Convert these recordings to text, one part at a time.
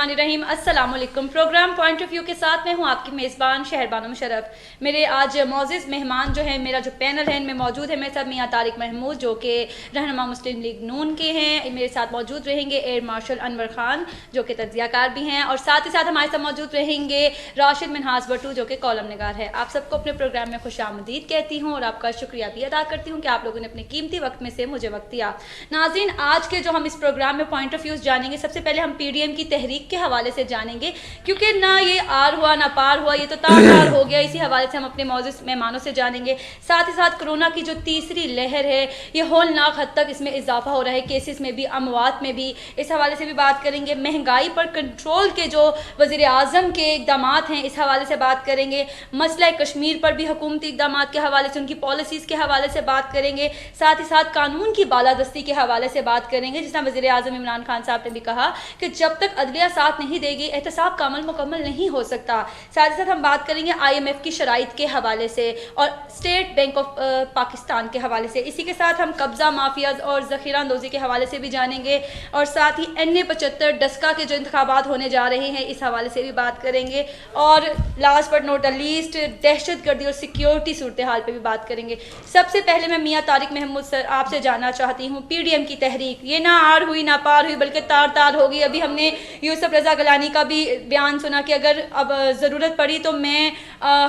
बिस्मिल्लाहिर्रहमानिर्रहीम। अस्सलाम वालेकुम। प्रोग्राम पॉइंट ऑफ व्यू के साथ मैं हूँ आपकी मेज़बान शहरबानो मुशर्रफ। मेरे आज मोअज़्ज़िज़ मेहमान जो है, मेरा जो पैनल है इनमें मौजूद है मेरे साथ मियाँ तारिक महमूद जो कि रहनुमा मुस्लिम लीग नून के हैं। मेरे साथ मौजूद रहेंगे एयर मार्शल अनवर खान जो कि तज्ज़ियाकार भी हैं, और साथ ही साथ हमारे साथ मौजूद रहेंगे राशिद मिनहास भट्टू जो कि कॉलम निगार है। आप सबको अपने प्रोग्राम में खुशामदीद कहती हूँ और आपका शुक्रिया भी अदा करती हूँ कि आप लोगों ने अपने कीमती वक्त में से मुझे वक्त दिया। नाज़रीन, आज के जो हम इस प्रोग्राम में पॉइंट ऑफ व्यूज़ जानेंगे, सबसे पहले हम पीडीएम की तहरीक के हवाले से जानेंगे, क्योंकि ना ये आर हुआ ना पार हुआ, ये तो तार हो गया। इसी हवाले से हम अपने मौजूद मेहमानों से जानेंगे। साथ ही साथ कोरोना की जो तीसरी लहर है, ये होलनाक हद तक इसमें इजाफा हो रहा है, केसेस में भी, अमवात में भी। इस हवाले से भी बात करेंगे। महंगाई पर कंट्रोल के जो वज़ीर आज़म के इक़दाम हैं, इस हवाले से बात करेंगे। मसला कश्मीर पर भी हुकूमती इक़दाम के हवाले से, उनकी पॉलिसीज़ के हवाले से बात करेंगे। साथ ही साथ कानून की बालादस्ती के हवाले से बात करेंगे, जिस तरह वज़ीर आज़म इमरान खान साहब ने भी कहा कि जब तक अदलिया साथ नहीं देगी एहतसाब का अमल मुकम्मल नहीं हो सकता। साथ ही साथ हम बात करेंगे IMF की शराइत के हवाले से और स्टेट बैंक ऑफ पाकिस्तान के हवाले से। इसी के साथ हम कब्ज़ा माफियाज और ज़ख़ीरा अंदोज़ी के हवाले से भी जानेंगे, और साथ ही NA-75 डस्का के जो इंतखाबात होने जा रहे हैं, इस हवाले से भी बात करेंगे। और last but not the least, दहशतगर्दी और सिक्योरिटी सूरत हाल पर भी बात करेंगे। सबसे पहले मैं मियाँ तारिक महमूद सर आपसे जानना चाहती हूँ, PDM की तहरीक ये ना आर हुई ना पार हुई बल्कि तार तार होगी। अभी हमने यूसुफ रज़ा गिलानी का भी बयान सुना कि अगर अब ज़रूरत पड़ी तो मैं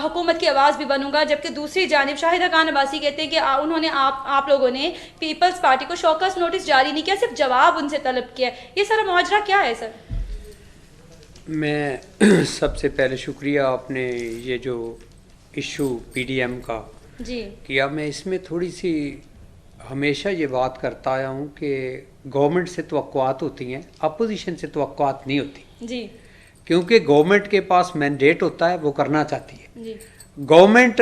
हुकूमत की आवाज़ भी बनूंगा, जबकि दूसरी जानिब शाहिदा खान अब्बासी कहते हैं कि उन्होंने आप लोगों ने पीपल्स पार्टी को शौकस नोटिस जारी नहीं किया, सिर्फ जवाब उनसे तलब किया। ये सारा मुआजरा क्या है सर? मैं सबसे पहले शुक्रिया आपने ये जो इशू PDM का जी किया। मैं इसमें थोड़ी सी हमेशा ये बात करता आया हूँ कि गवर्नमेंट से तवक्कुआत होती हैं, अपोजिशन से तवक्कुआत नहीं होती जी, क्योंकि गवर्नमेंट के पास मैंडेट होता है, वो करना चाहती है। जी गवर्नमेंट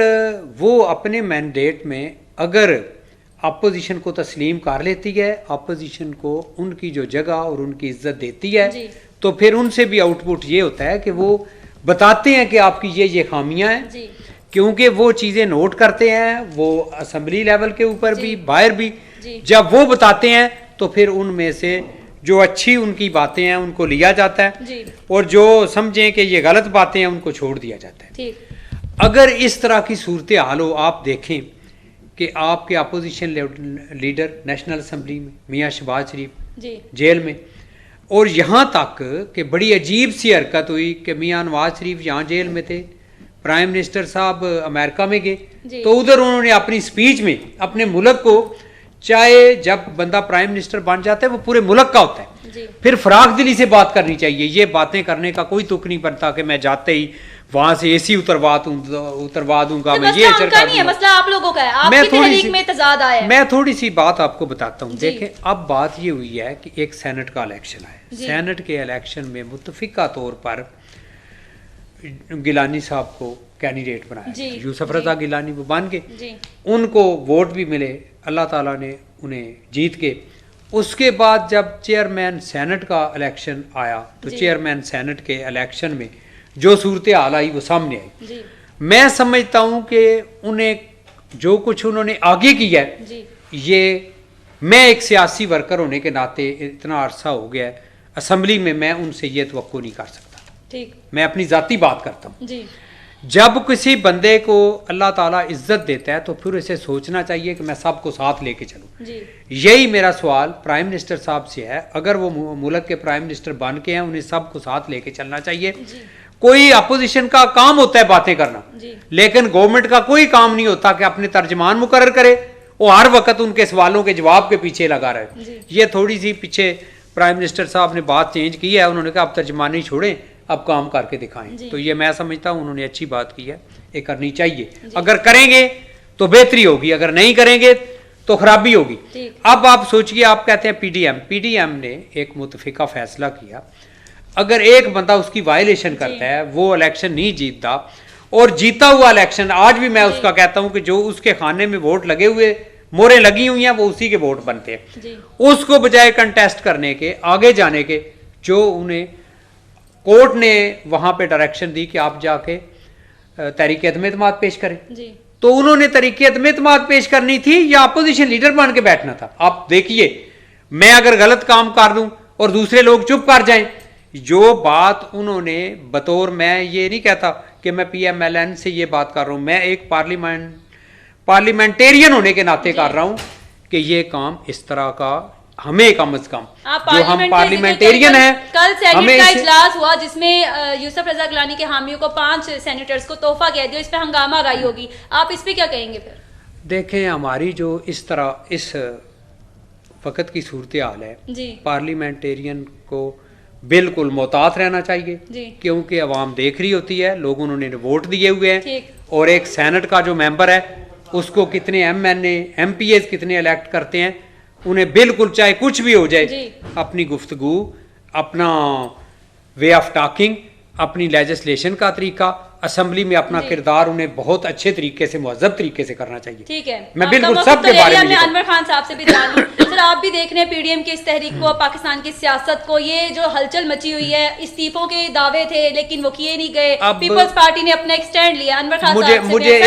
वो अपने मैंडेट में अगर अपोजिशन को तस्लीम कर लेती है, अपोजिशन को उनकी जो जगह और उनकी इज्जत देती है, तो फिर उनसे भी आउटपुट ये होता है कि वो बताते हैं कि आपकी ये खामियां हैं, क्योंकि वो चीज़ें नोट करते हैं, वो असेंबली लेवल के ऊपर भी, बाहर भी। जब वो बताते हैं तो फिर उनमें से जो अच्छी उनकी बातें हैं उनको लिया जाता है, और जो समझें कि ये गलत बातें हैं उनको छोड़ दिया जाता है। अगर इस तरह की सूरत हाल हो, आप देखें कि आपके अपोजिशन लीडर नेशनल असम्बली में मियाँ शहबाज शरीफ जेल में, और यहाँ तक कि बड़ी अजीब सी हरकत हुई कि मियाँ नवाज शरीफ यहाँ जेल में थे, प्राइम मिनिस्टर साहब अमेरिका में गए, तो उधर उन्होंने अपनी स्पीच में अपने मुल्क को, चाहे जब बंदा प्राइम मिनिस्टर बन जाता है वो पूरे मुल्क का होता है, फिर फराख दिली से बात करनी चाहिए। ये बातें करने का कोई तुक नहीं बनता कि मैं जाते ही वहां से AC उतरवा दूंगा, मैं ये नहीं है, मसला आप लोगों का है, आपकी तहरीक में तजाद आया है। मैं थोड़ी सी बात आपको बताता हूँ। देखें, अब बात ये हुई है कि एक सेनेट का इलेक्शन आया, सेनेट के इलेक्शन में मुत्तफिका तौर पर गिलानी साहब को कैंडिडेट बनाया, यूसुफ रज़ा गिलानी वो बन गए, उनको वोट भी मिले, अल्लाह ताला ने उन्हें जीत के। उसके बाद जब चेयरमैन सेनेट का इलेक्शन आया तो चेयरमैन सेनेट के इलेक्शन में जो सूरत हाल आई वो सामने आई। मैं समझता हूँ कि उन्हें जो कुछ उन्होंने आगे किया है, ये मैं एक सियासी वर्कर होने के नाते इतना अरसा हो गया है असम्बली में, मैं उनसे ये तवक्को नहीं कर सकता। मैं अपनी जाती बात करता हूँ। जब किसी बंदे को अल्लाह ताला इज्जत देता है तो फिर इसे सोचना चाहिए कि मैं सबको साथ लेके चलूँ। यही मेरा सवाल प्राइम मिनिस्टर साहब से है। अगर वो मुल्क के प्राइम मिनिस्टर बन के हैं, उन्हें सबको साथ लेके चलना चाहिए। कोई अपोजिशन का काम होता है बातें करना, लेकिन गवर्नमेंट का कोई काम नहीं होता कि अपने तर्जमान मुकर्रर करे, वो हर वक्त उनके सवालों के जवाब के पीछे लगा रहे। ये थोड़ी सी पीछे प्राइम मिनिस्टर साहब ने बात चेंज की है, उन्होंने कहा अब तर्जमानी छोड़ें, अब काम करके दिखाएं। तो ये मैं समझता हूँ उन्होंने अच्छी बात की है, ये करनी चाहिए। अगर करेंगे तो बेहतरी होगी, अगर नहीं करेंगे तो खराबी होगी। अब आप सोचिए, आप कहते हैं PDM ने एक मुतफिका फैसला किया, अगर एक बंदा उसकी वायलेशन करता है, वो इलेक्शन नहीं जीतता, और जीता हुआ इलेक्शन आज भी मैं उसका कहता हूँ कि जो उसके खाने में वोट लगे हुए, मोहरें लगी हुई हैं, वो उसी के वोट बनते हैं। उसको बजाय कंटेस्ट करने के, आगे जाने के, जो उन्हें कोर्ट ने वहां पे डायरेक्शन दी कि आप जाके तहरीक एतमाद पेश करें, तो उन्होंने तहरीक एतमाद पेश करनी थी या अपोजिशन लीडर बन के बैठना था? आप देखिए, मैं अगर गलत काम कर दूं और दूसरे लोग चुप कर जाएं, जो बात उन्होंने बतौर, मैं ये नहीं कहता कि मैं PMLN से ये बात कर रहा हूँ, मैं एक पार्लियामेंटेरियन होने के नाते कर रहा हूँ कि ये काम इस तरह का हमें कम से कम, जो हम पार्लियामेंटेरियन हैं, कल सेनेट का इजलास हुआ जिसमें यूसुफ रजा गिलानी के हामियों को 5 सेनेटर्स को तोहफा कह दिया, इस पे हंगामा राई होगी, आप इस पे क्या कहेंगे फिर? देखें, हमारी जो इस तरह इस वक्त की सूरत हाल है, पार्लियामेंटेरियन को बिल्कुल मोहतात रहना चाहिए, क्योंकि अवाम देख रही होती है, लोग उन्होंने वोट दिए हुए हैं, और एक सेनेट का जो मेंबर है उसको कितने MNA MPs कितने इलेक्ट करते हैं, उन्हें बिल्कुल चाहे कुछ भी हो जाए, अपनी गुफ्तगू, अपना वे ऑफ टॉकिंग, अपनी लेजिस्लेशन का तरीका, असेंबली में अपना किरदार उन्हें बहुत अच्छे तरीके से, मुहज़्ज़ब तरीके से करना चाहिए। ठीक है, मैं बिल्कुल सबके बारे में अनवर खान साहब से भी जानूं सर, आप भी देख रहे हैं PDM की इस तहरीक को, पाकिस्तान की सियासत को, ये जो हलचल मची हुई है, इस्तीफों के दावे थे लेकिन वो किए नहीं गए, पीपल्स पार्टी ने अपना एक स्टैंड लिया। अनवर खान साहब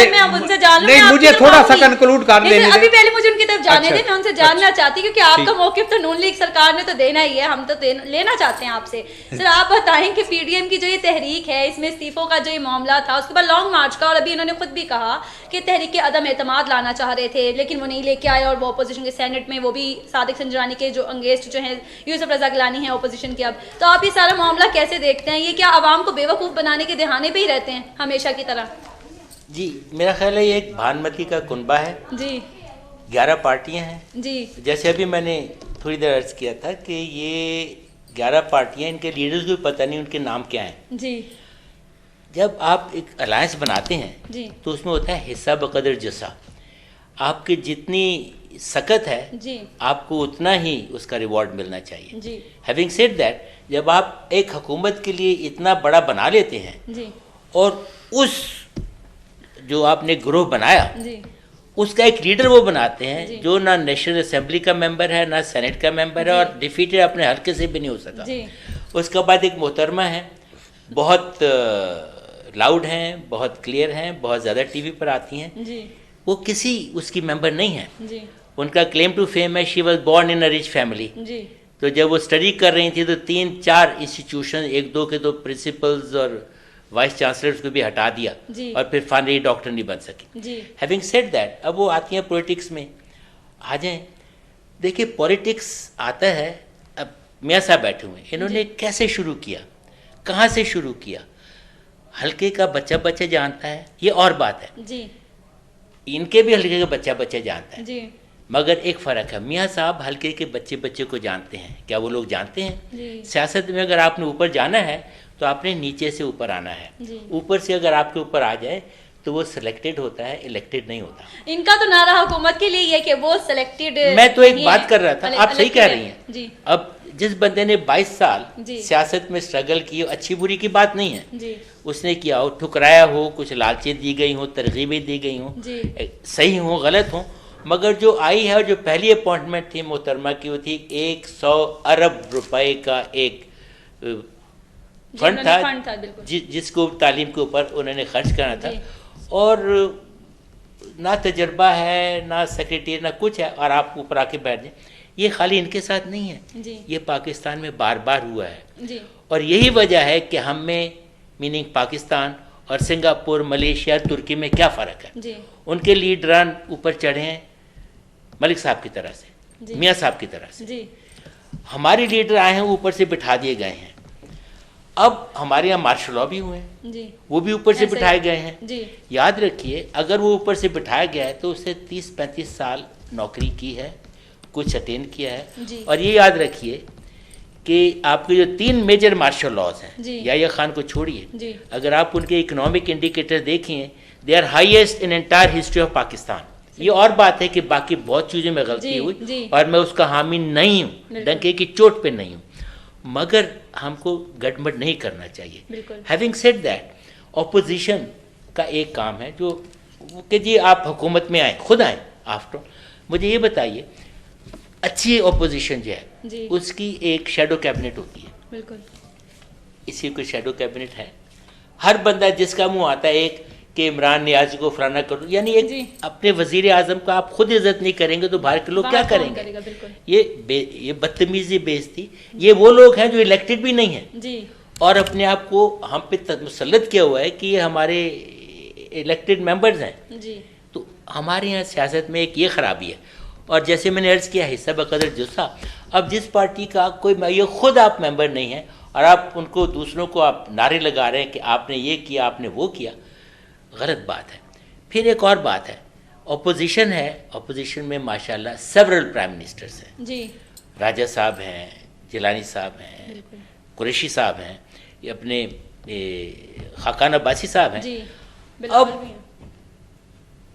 मैं उनसे जान लूं, मुझे थोड़ा सा कंक्लूड कर लेने अभी पहले मुझे उनकी तरफ जाने दें, मैं उनसे जानना चाहती क्योंकि आपका मौक़िफ़ तो नून लीग सरकार ने तो देना ही है, हम तो लेना चाहते हैं आपसे। सर आप बताएं कि PDM की जो ये तहरीक है, इसमें इस्तीफों का जो ये मामला था, उसके बाद लॉन्ग मार्च का, और अभी इन्होंने खुद भी कहा कि तहरीक के अदम एतमाद लाना चाह रहे थे लेकिन वो नहीं लेके आए, और वो अपोजिशन के सेनेट में वो भी सादिक संजरानी के जो अंगेस्ट जो हैं यूसुफ रजा गिलानी है अपोजिशन के। अब तो आप ये सारा मामला कैसे देखते हैं? ये क्या आवाम को बेवकूफ़ बनाने के दहाने पे ही रहते हैं हमेशा की तरह? जी, मेरा ख्याल है ये एक भानमती का कुनबा है जी, 11 पार्टियां हैं जी, जैसे अभी मैंने थोड़ी देर अर्ज किया था कि ये 11 पार्टियां, इनके लीडर्स को भी पता नहीं उनके नाम क्या हैं जी। जब आप एक अलायंस बनाते हैं जी, तो उसमें होता है हिस्सा बकदर जसा, आपकी जितनी सकत है जी, आपको उतना ही उसका रिवॉर्ड मिलना चाहिए जी। हैविंग सेड दैट, जब आप एक हुकूमत के लिए इतना बड़ा बना लेते हैं जी, और उस जो आपने ग्रोह बनाया जी, उसका एक लीडर वो बनाते हैं जो ना नेशनल असेंबली का मेंबर है, ना सेनेट का मेंबर है, और डिफीटेड अपने हल्के से भी नहीं हो सका जी। उसके बाद एक मोहतरमा है, बहुत लाउड हैं, बहुत क्लियर हैं, बहुत ज़्यादा टीवी पर आती हैं जी, वो किसी उसकी मेंबर नहीं है जी। उनका क्लेम टू फेम है she was born in a rich family जी। तो जब वो स्टडी कर रही थी तो 3-4 इंस्टीट्यूशन, 1-2 के तो प्रिंसिपल्स और वाइस चांसलर्स को भी हटा दिया और फिर फाइनली डॉक्टर नहीं बन सकी। हैविंग सेड दैट, अब वो आती हैं पॉलिटिक्स में। आ जाएं, देखिए पॉलिटिक्स आता है, अब मियाँ साहब बैठे हुए, इन्होंने कैसे शुरू किया, कहाँ से शुरू किया, हल्के का बच्चा बच्चा जानता है, ये और बात है जी। इनके भी हल्के का बच्चा बच्चा जानता है जी। मगर एक फ़र्क है, मियाँ साहब हल्के के बच्चे बच्चे को जानते हैं, क्या वो लोग जानते हैं? सियासत में अगर आपने ऊपर जाना है तो आपने नीचे से ऊपर आना है, ऊपर से अगर आपके ऊपर आ जाए तो वो सिलेक्टेड होता है, इलेक्टेड नहीं होता। इनका तो नारा हुकूमत के लिए ये कि वो सिलेक्टेड। मैं तो एक बात कर रहा था, आप सही कह रही हैं जी। अब जिस बंदे ने 22 साल सियासत में स्ट्रगल की, अच्छी बुरी की बात नहीं है जी। उसने किया हो, ठुकराया हो, कुछ लालचें दी गई हो, तरगीबें दी गई हो, सही हो गलत हो, मगर जो आई है, जो पहली अपॉइंटमेंट थी मोहतरमा की, वो थी 100 अरब रुपए का एक फंड था जिसको तालीम के ऊपर उन्होंने खर्च करना था, और ना तजर्बा है, ना सेक्रेटरी, ना कुछ है, और आप ऊपर आके बैठ जाए। ये खाली इनके साथ नहीं है, ये पाकिस्तान में बार बार हुआ है जी। और यही वजह है कि हम में, मीनिंग पाकिस्तान और सिंगापुर, मलेशिया, तुर्की में क्या फ़र्क है जी। उनके लीडरान ऊपर चढ़े हैं मलिक साहब की तरह से, मियाँ साहब की तरह से जी। हमारे लीडर आए हैं, ऊपर से बिठा दिए गए हैं। अब हमारे यहाँ मार्शल लॉ भी हुए हैं जी। वो भी ऊपर से बिठाए गए हैं जी। याद रखिए, अगर वो ऊपर से बिठाया गया है तो उससे 30-35 साल नौकरी की है, कुछ अटेंड किया है। और ये याद रखिए कि आपके जो 3 मेजर मार्शल लॉज हैं, याह्या खान को छोड़िए, अगर आप उनके इकोनॉमिक इंडिकेटर देखें, they are highest in entire history of Pakistan. ये और बात है कि बाकी बहुत चीज़ों में गलती हुई और मैं उसका हामी नहीं हूँ, डंके की चोट पे नहीं हूँ, मगर हमको गड़बड़ नहीं करना चाहिए। हैविंग सेड दैट, ऑपोजिशन का एक काम है जो कि जी आप हुकूमत में आए, खुद आए। आफ्टर मुझे ये बताइए, अच्छी ऑपोजिशन जो है उसकी एक शैडो कैबिनेट होती है, बिल्कुल इसी को शैडो कैबिनेट है। हर बंदा जिसका मुंह आता है एक कि इमरान नियाज़ को फलाना कर दो, यानी एक अपने वजीर आजम का आप खुद इज्जत नहीं करेंगे तो बाहर के लोग क्या करेंगे? ये बदतमीजी बेइज्जती, ये वो लोग हैं जो इलेक्टेड भी नहीं है और अपने आप को हम पे मुसल्लत किया हुआ है कि ये हमारे इलेक्टेड मेंबर्स हैं। तो हमारे यहाँ सियासत में एक ये खराबी है। और जैसे मैंने अर्ज़ किया हिस्सा बकदर जुस्सा, अब जिस पार्टी का कोई ये खुद आप मेंबर नहीं है और आप उनको दूसरों को आप नारे लगा रहे हैं कि आपने ये किया आपने वो किया, गलत बात है। फिर एक और बात है, अपोजिशन है, अपोजिशन में माशाल्लाह सेवरल प्राइम मिनिस्टर्स हैं जी, राजा साहब हैं, जिलानी साहब हैं, कुरैशी साहब हैं, ये अपने खाकान अब्बासी साहब हैं जी, अब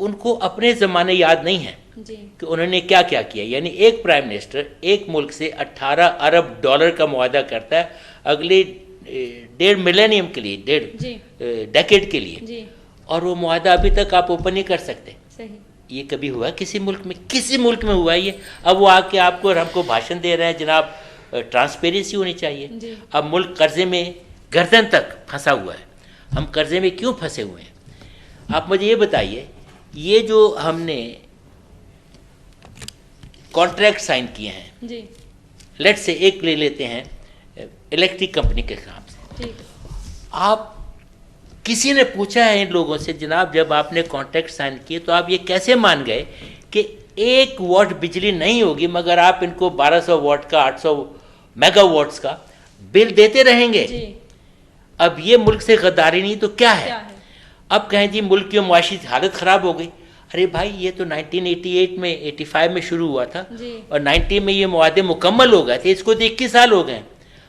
उनको अपने ज़माने याद नहीं है कि उन्होंने क्या क्या किया। यानी एक प्राइम मिनिस्टर एक मुल्क से 18 अरब डॉलर का मुआहदा करता है अगले 1.5 मिलेनियम के लिए, 1.5 डेकेड के लिए, और वो मुआहदा अभी तक आप ओपन नहीं कर सकते। सही। ये कभी हुआ किसी मुल्क में? किसी मुल्क में हुआ ये? अब वो आके आपको और हमको भाषण दे रहे हैं जनाब ट्रांसपेरेंसी होनी चाहिए। अब मुल्क कर्जे में गर्दन तक फंसा हुआ है। हम कर्जे में क्यों फंसे हुए हैं? आप मुझे ये बताइए, ये जो हमने कॉन्ट्रैक्ट साइन किए हैं जी, लेट से एक ले लेते हैं इलेक्ट्रिक कंपनी के काम से, आप किसी ने पूछा है इन लोगों से जनाब जब आपने कॉन्ट्रैक्ट साइन किए तो आप ये कैसे मान गए कि 1 वाट बिजली नहीं होगी मगर आप इनको 1200 वाट का 800 मेगावाट्स का बिल देते रहेंगे जी। अब ये मुल्क से गद्दारी नहीं तो क्या है? अब कहें जी मुल्क की मुआशी हालत ख़राब हो गई। अरे भाई ये तो 1988 में 85 में शुरू हुआ था और 90 में ये मुआहदे मुकम्मल हो गए थे, इसको तो 21 साल हो गए।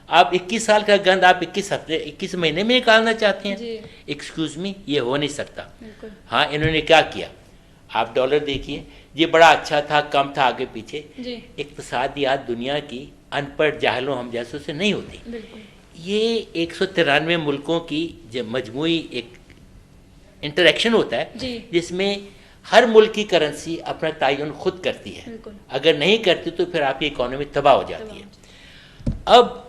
आप 21 साल का गंद आप 21 महीने में निकालना चाहते हैं? एक्सक्यूज मी, ये हो नहीं सकता। हाँ, इन्होंने क्या किया, आप डॉलर देखिए, ये बड़ा अच्छा था कम था आगे पीछे। इक्तिसादियात दुनिया की अनपढ़ जाहलों हम जैसों से नहीं होती। ये 193 मुल्कों की मजमूई एक इंटरेक्शन होता है जिसमें हर मुल्क की करेंसी अपना तयन खुद करती है। अगर नहीं करती तो फिर आपकी इकोनॉमी तबाह हो जाती है। अब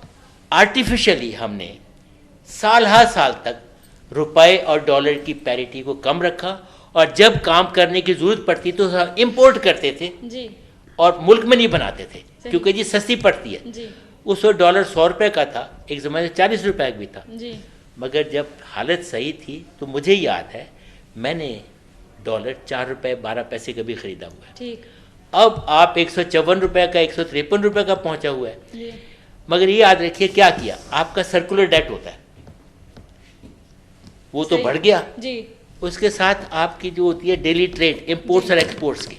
आर्टिफिशियली हमने साल हर साल तक रुपए और डॉलर की पैरिटी को कम रखा और जब काम करने की जरूरत पड़ती तो इंपोर्ट करते थे जी, और मुल्क में नहीं बनाते थे क्योंकि जी सस्ती पड़ती है जी। उस वक्त डॉलर 100 रुपये का था, एक ज़माने 40 रुपये का भी था जी। मगर जब हालत सही थी तो मुझे याद है मैंने डॉलर 4 रुपये 12 पैसे का भी खरीदा हुआ है। ठीक। अब आप 154 रुपये का 153 रुपये का पहुंचा हुआ है। मगर ये याद रखिए क्या किया, आपका सर्कुलर डेट होता है वो तो बढ़ गया जी। उसके साथ आपकी जो होती है डेली ट्रेड इंपोर्ट्स और एक्सपोर्ट्स की,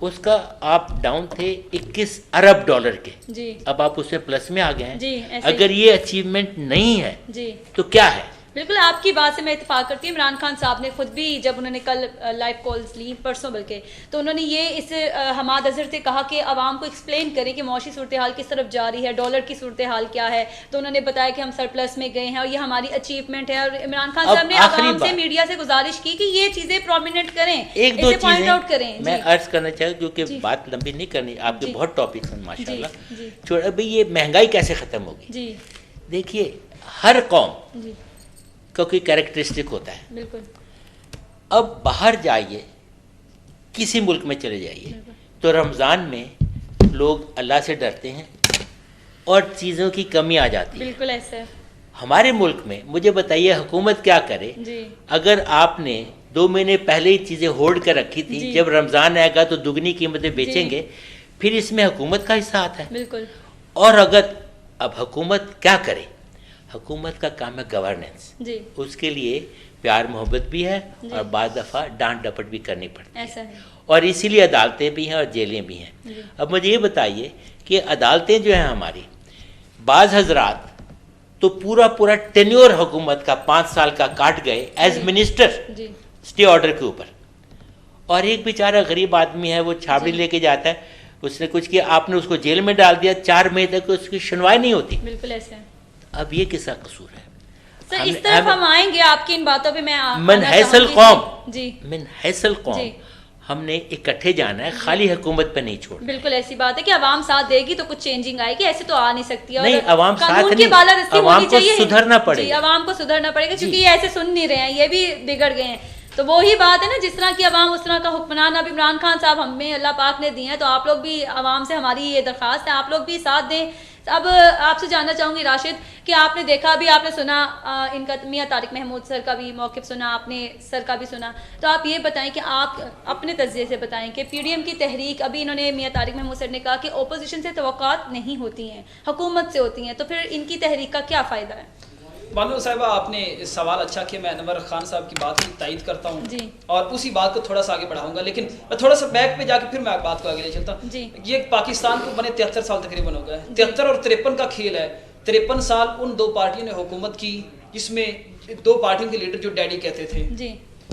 उसका आप डाउन थे 21 अरब डॉलर के जी। अब आप उसमें प्लस में आ गए हैं जी। अगर ये अचीवमेंट नहीं है जी तो क्या है? बिल्कुल आपकी बात से मैं इत्तेफाक करती हूँ। इमरान खान साहब ने खुद भी जब उन्होंने कल लाइव कॉल्स ली, परसों बल्कि, तो उन्होंने ये इस हमाद अजहर से कहा कि आवाम को एक्सप्लेन करें कि मौशी सूरत हाल किस तरफ जा रही है, डॉलर की सूरत हाल क्या है। तो उन्होंने बताया कि हम सरप्लस में गए हैं और ये हमारी अचीवमेंट है। और इमरान खान साहब ने आवाम से, मीडिया से गुजारिश की कि ये चीज़ें प्रोमिनेंट करें, एक दो पॉइंट आउट करें। मैं अर्ज करना चाहूँ क्योंकि बात लंबी नहीं करनी, आपके बहुत टॉपिक्स हैं माशाल्लाह। छोड़ भाई, ये महंगाई कैसे ख़त्म होगी? देखिए हर कौम का कोई कैरेक्टरिस्टिक होता है। बिल्कुल। अब बाहर जाइए, किसी मुल्क में चले जाइए तो रमज़ान में लोग अल्लाह से डरते हैं और चीज़ों की कमी आ जाती है। बिल्कुल ऐसा है। हमारे मुल्क में मुझे बताइए हुकूमत क्या करे जी। अगर आपने 2 महीने पहले ही चीज़ें होल्ड कर रखी थी, जब रमज़ान आएगा तो दुगनी कीमतें बेचेंगे, फिर इसमें हुकूमत का हिस्सा आता है। बिल्कुल। और अगर अब हुकूमत क्या करे, हुकूमत का काम है गवर्नेंस जी। उसके लिए प्यार मोहब्बत भी है और बाद दफ़ा डांट डपट भी करनी पड़ती है, ऐसा है। और इसीलिए अदालतें भी हैं और जेलें भी हैं। अब मुझे ये बताइए कि अदालतें जो हैं हमारी, बाज़ हजरात तो पूरा टेन्योर हुकूमत का 5 साल का काट गए एज मिनिस्टर स्टे ऑर्डर के ऊपर, और एक बेचारा गरीब आदमी है वो छाबड़ी लेके जाता है, उसने कुछ किया, आपने उसको जेल में डाल दिया, 4 महीने तक उसकी सुनवाई नहीं होती। बिल्कुल ऐसे है। अब ये किसका कसूर है? सर इस तरफ हम आएंगे आपकी इन बातों पे। मैं मन हैसल कौम जी, मन हैसल कौम हमने इकट्ठे जाना है, खाली हुकूमत पे नहीं छोड़ना। बिल्कुल ऐसी बात है कि अवाम साथ देगी तो कुछ चेंजिंग आएगी, ऐसे तो आ नहीं सकती। और नहीं, अवाम साथ नहीं, अवाम को सुधरना पड़ेगा। अवाम को सुधरना पड़ेगा क्योंकि ये ऐसे सुन नहीं रहे हैं, ये भी बिगड़ गए हैं। तो वही बात है ना, जिस तरह की आवाम उस तरह का हुक्मरान। अब इमरान खान साहब हमें अल्लाह पाक ने दिए हैं, तो आप लोग भी, आवाम से हमारी ये दरख्वास्त है, आप लोग भी साथ दें। अब आपसे जानना चाहूँगी राशिद कि आपने देखा, अभी आपने सुना इनका मियाँ तारिक महमूद सर का भी मौक़िफ़ सुना, आपने सर का भी सुना, तो आप ये बताएं कि आप अपने तज़्ज़िये से बताएं कि PDM की तहरीक, अभी इन्होंने मियाँ तारिक महमूद सर ने कहा कि ओपोजिशन से तवक्कुआत नहीं होती हैं, हुकूमत से होती हैं, तो फिर इनकी तहरीक का क्या फ़ायदा है? बानो साहिबा, आपने सवाल अच्छा किया। मैं अनवर खान साहब की बात की तायद करता हूँ और उसी बात को थोड़ा सा आगे बढ़ाऊंगा, लेकिन मैं थोड़ा सा बैक पे जाके फिर मैं बात को आगे ले चलता हूँ। ये पाकिस्तान को बने 73 साल तकरीबन हो गए। 73 और 53 का खेल है। 53 साल उन दो पार्टियों ने हुकूमत की, जिसमें दो पार्टियों के लीडर जो डैडी कहते थे।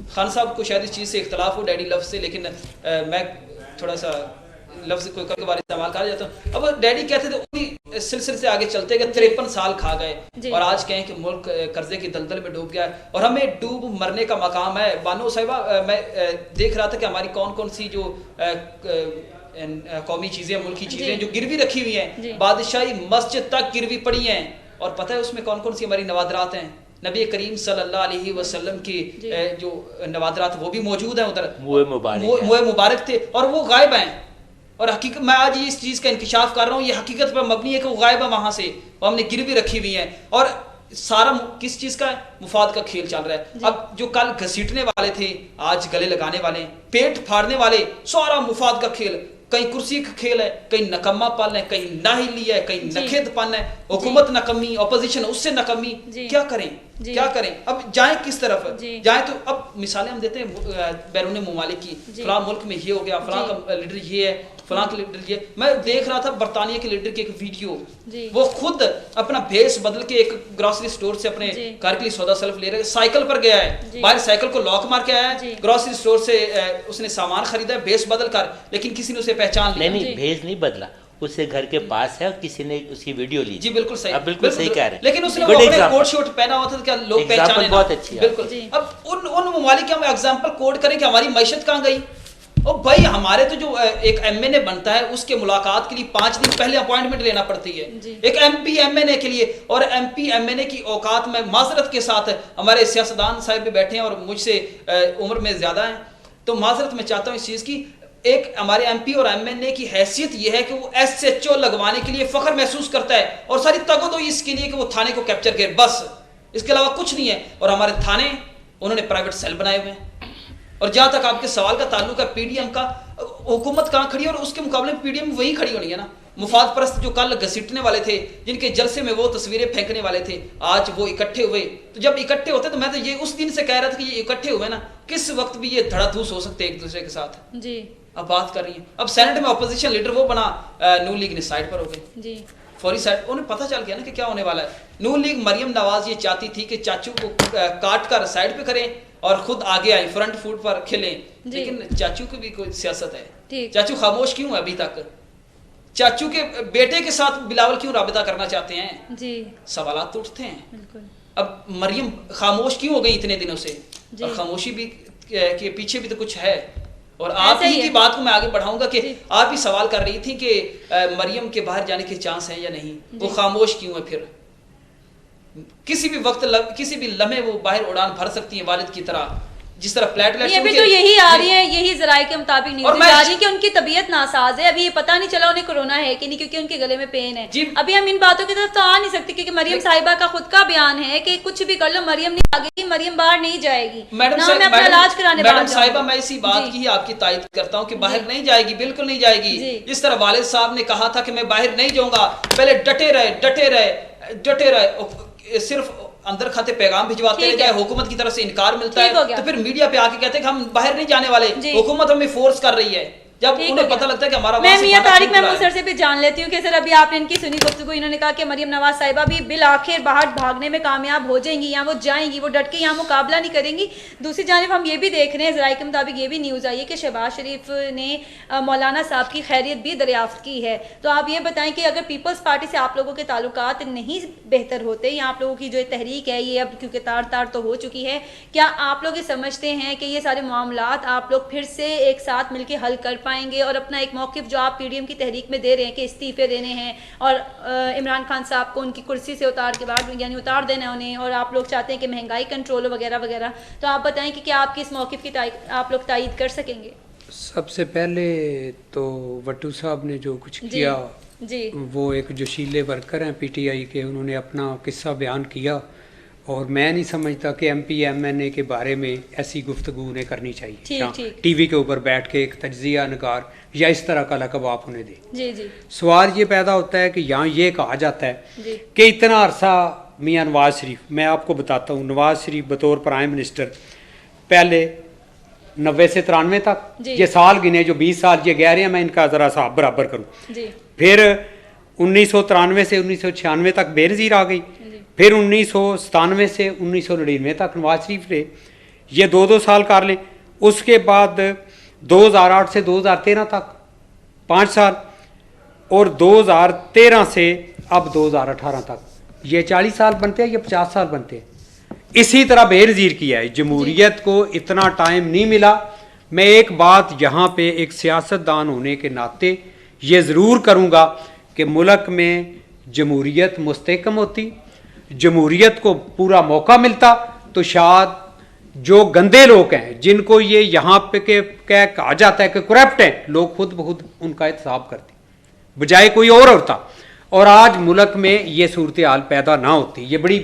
खान साहब को शायद इस चीज़ से इख्तलाफ हो, डैडी लफ्ज़ से, लेकिन मैं थोड़ा सा लफ्ज़ कोई कभी बार इस्तेमाल करा जाता हूँ। अब डैडी कहते थे, उन्हीं सिलसिले से आगे चलते गए, 53 साल खा गए और आज कहें कि मुल्क कर्जे की दलदल में डूब गया है और हमें डूब मरने का मकाम है। बानो साहिबा, मैं देख रहा था कि हमारी कौन कौन सी जो कौमी चीज़ें, मुल्की चीज़ें जो गिरवी रखी हुई हैं, बादशाही मस्जिद तक गिरवी पड़ी हैं, और पता है उसमें कौन कौन सी हमारी नवादरात हैं? नबी करीम सल्लल्लाहु अलैहि वसल्लम की जो नवादरात वो भी मौजूद हैं उधर, मुए मुबारक थे और वो गायब हैं। और हकीकत, मैं आज इस चीज़ का इंकिशाफ कर रहा हूँ, ये हकीकत पर मबनी है कि वो गायब है वहाँ से, वो हमने गिरवी रखी हुई हैं और सारा किस चीज़ का मुफाद का खेल चल रहा है। अब जो कल घसीटने वाले थे आज गले लगाने वाले, पेट फाड़ने वाले, सारा मुफाद का खेल। कहीं कुर्सी का खेल है, कहीं नकम्मापन है, कहीं नाहिली है, कहीं नखेदपन है, हुकूमत नकम्मी, ऑपोजिशन उससे नकम्मी। क्या करें, क्या करें? अब जाएं किस तरफ जाएं? तो अब मिसालें हम देते हैं बैरून मुमालिक की, फलां मुल्क में ये हो गया, फलां का लीडर ये है, फलां का लीडर ये। मैं देख रहा था बरतानिया के लीडर की एक वीडियो, वो खुद अपना भेस बदल के एक ग्रोसरी स्टोर से अपने घर के लिए सौदा सल्फ ले रहे, साइकिल पर गया है, बाहर साइकिल को लॉक मार के आया है, ग्रोसरी स्टोर से उसने सामान खरीदा है भेस बदल कर, लेकिन किसी ने उसे पहचान लिया। नहीं, भेस नहीं बदला, उससे घर के पास है और किसी ने उसकी वीडियो ली। जी बिल्कुल सही, अब बिल्कुल सही कह रहे हैं, लेकिन उसने अपने कोट शोट पहना हुआ था, क्या लोग पहचाने? बहुत अच्छी है, बिल्कुल। अब उन ममालिक के हम एग्जांपल कोट करें कि हमारी मैशत कहाँ गई? और भाई हमारे तो जो एक MNA बनता है उसके मुलाकात के लिए 5 दिन पहले अपॉइंटमेंट लेना पड़ती है, एक MP MNA के लिए। और MP MNA की औकात में माजरत के साथ हमारे सियासतदान साहब भी बैठे हैं और मुझसे उम्र में ज्यादा हैं, तो माजरत मैं चाहता हूँ इस चीज़ की। एक हमारे MP और MNA की हैसियत यह है कि वो SHO लगवाने के लिए फख्र महसूस करता है और सारी तगो तो इसके लिए कि वो थाने को कैप्चर करे, बस, इसके अलावा कुछ नहीं है। और हमारे थाने उन्होंने प्राइवेट सेल बनाए हुए हैं। और जहां तक आपके सवाल का ताल्लुक है PDM का, हुकूमत कहाँ खड़ी है और उसके मुकाबले में PDM वही खड़ी होनी है ना। मुफाद परस्त जो कल घसीटने वाले थे, जिनके जलसे में वो तस्वीरें फेंकने वाले थे, आज वो इकट्ठे हुए। तो जब इकट्ठे होते तो मैं तो ये उस दिन से कह रहा था कि ये इकट्ठे हुए ना, किस वक्त भी ये धड़ाधूस हो सकते एक दूसरे के साथ। जी अब बात कर रही है, अब सेनेट में अपोजिशन लीडर वो बना, नून लीग ने साइड पर हो गई, फौरी साइड। उन्हें पता चल गया ना कि क्या होने वाला है। नून लीग मरियम नवाज ये चाहती थी कि चाचू को काट कर साइड पे करें और खुद आगे आए, फ्रंट फुट पर खेलें, लेकिन चाचू की भी कोई सियासत है। चाचू खामोश क्यों है अभी तक? चाचू के बेटे के साथ बिलावल क्यों राबिता करना चाहते हैं? जी सवालात तो उठते हैं। बिल्कुल। अब मरियम खामोश क्यों हो गई इतने दिनों से? और खामोशी भी के पीछे भी तो कुछ है। और आप ही की बात को मैं आगे बढ़ाऊंगा कि आप ही सवाल कर रही थी कि मरियम के बाहर जाने के चांस हैं या नहीं, वो खामोश क्यों है? फिर किसी भी वक्त किसी भी लम्हे वो बाहर उड़ान भर सकती है वालिद की तरह, जिस तरह प्लेटलेट्स अभी तो यही आ रही है, यही जराये के मुताबिक न्यूज़ आ रही है कि उनकी तबीयत नासाज है। अभी ये पता नहीं चला उन्हें कोरोना है कि नहीं, क्योंकि उनके गले में पेन है। अभी हम इन बातों की तरफ तो आ नहीं सकते, क्योंकि मरियम साहिबा का खुद का बयान है कि कुछ भी कर लो मरियम नहीं आएगी, मरियम बाहर नहीं जाएगी। मैडम साहिबा, मैं इसी बात की आपकी तायद करता हूँ कि बाहर नहीं जाएगी, बिल्कुल नहीं जाएगी। जिस तरह वालिद साहब ने कहा था कि मैं बाहर नहीं जाऊंगा, पहले डटे रहे, सिर्फ अंदर खाते पैगाम भिजवाते रहे, चाहे हुकूमत की तरफ से इनकार मिलता है तो फिर मीडिया पे आके कहते हैं कि हम बाहर नहीं जाने वाले, हुकूमत हमें फोर्स कर रही है। जब उन्हें पता लगता है कि हमारा मैं मियां तारिक महमूद सर से भी जान लेती हूँ कि सर अभी आपने इनकी सुनी गुफ्तगू, इन्होंने कहा कि मरियम नवाज साहिबा भी बिल आखिर बाहर भागने में कामयाब हो जाएंगी, या वो जाएंगी, वो डट के यहाँ मुकाबला नहीं करेंगी। दूसरी जानिब हम ये भी देख रहे हैं, ज़राए के मुताबिक ये भी न्यूज़ आई है कि शहबाज शरीफ ने मौलाना साहब की खैरियत भी दरियाफ्त की है। तो आप ये बताएं कि अगर पीपल्स पार्टी से आप लोगों के ताल्लुकात नहीं बेहतर होते, या आप लोगों की जो तहरीक है ये अब क्योंकि तार तो हो चुकी है, क्या आप लोग ये समझते हैं कि ये सारे मामलात आप लोग फिर से एक साथ मिलकर हल कर पाएंगे और अपना एक मौक़िफ़ जो आप PDM की तहरीक में दे रहे हैं कि इस्तीफ़े देने हैं और इमरान खान साहब को उनकी कुर्सी से उतार के बाद यानी उतार देना है उन्हें, और आप लोग चाहते हैं कि महंगाई कंट्रोल वगैरह वगैरह, तो आप बताएं कि क्या आपकी इस मौक़िफ़ की आप लोग तायीद कर सकेंगे? सबसे पहले तो भट्टू साहब ने जो कुछ किया जी, वो एक जोशीले वर्कर हैं PTI के, उन्होंने अपना किस्सा बयान किया और मैं नहीं समझता कि MP MNA के बारे में ऐसी गुफ्तगू उन्हें करनी चाहिए। टीवी के ऊपर बैठ के एक तज्जिया नगार या इस तरह का लक़ब आप उन्हें दें। जी जी। सवाल ये पैदा होता है कि यहाँ ये कहा जाता है कि इतना अरसा मियाँ नवाज शरीफ, मैं आपको बताता हूँ, नवाज शरीफ बतौर प्राइम मिनिस्टर पहले 90 से 93 तक, ये साल गिने जो 20 साल ये कह रहे हैं, मैं इनका ज़रा सा बराबर करूँ। फिर 1993 से 1996 तक बेनज़ीर आ गई, फिर 1997 से 1999 तक नवाज शरीफ रहे, ये 2-2 साल कर लें। उसके बाद 2008 से 2013 तक 5 साल, और 2013 से अब 2018 तक, ये 40 साल बनते हैं, ये 50 साल बनते हैं। इसी तरह बेनज़ीर किया है। जमहूरियत को इतना टाइम नहीं मिला। मैं एक बात यहाँ पे एक सियासतदान होने के नाते ये ज़रूर करूँगा कि मुल्क में जमहूरियत मुस्तहकम होती, जमहूरियत को पूरा मौका मिलता, तो शायद जो गंदे लोग हैं जिनको ये यहाँ पे के कहा जाता है कि करप्ट हैं, लोग खुद ब खुद उनका एहतसाब करते बजाय कोई और होता, और आज मुल्क में ये सूरत हाल पैदा ना होती। ये बड़ी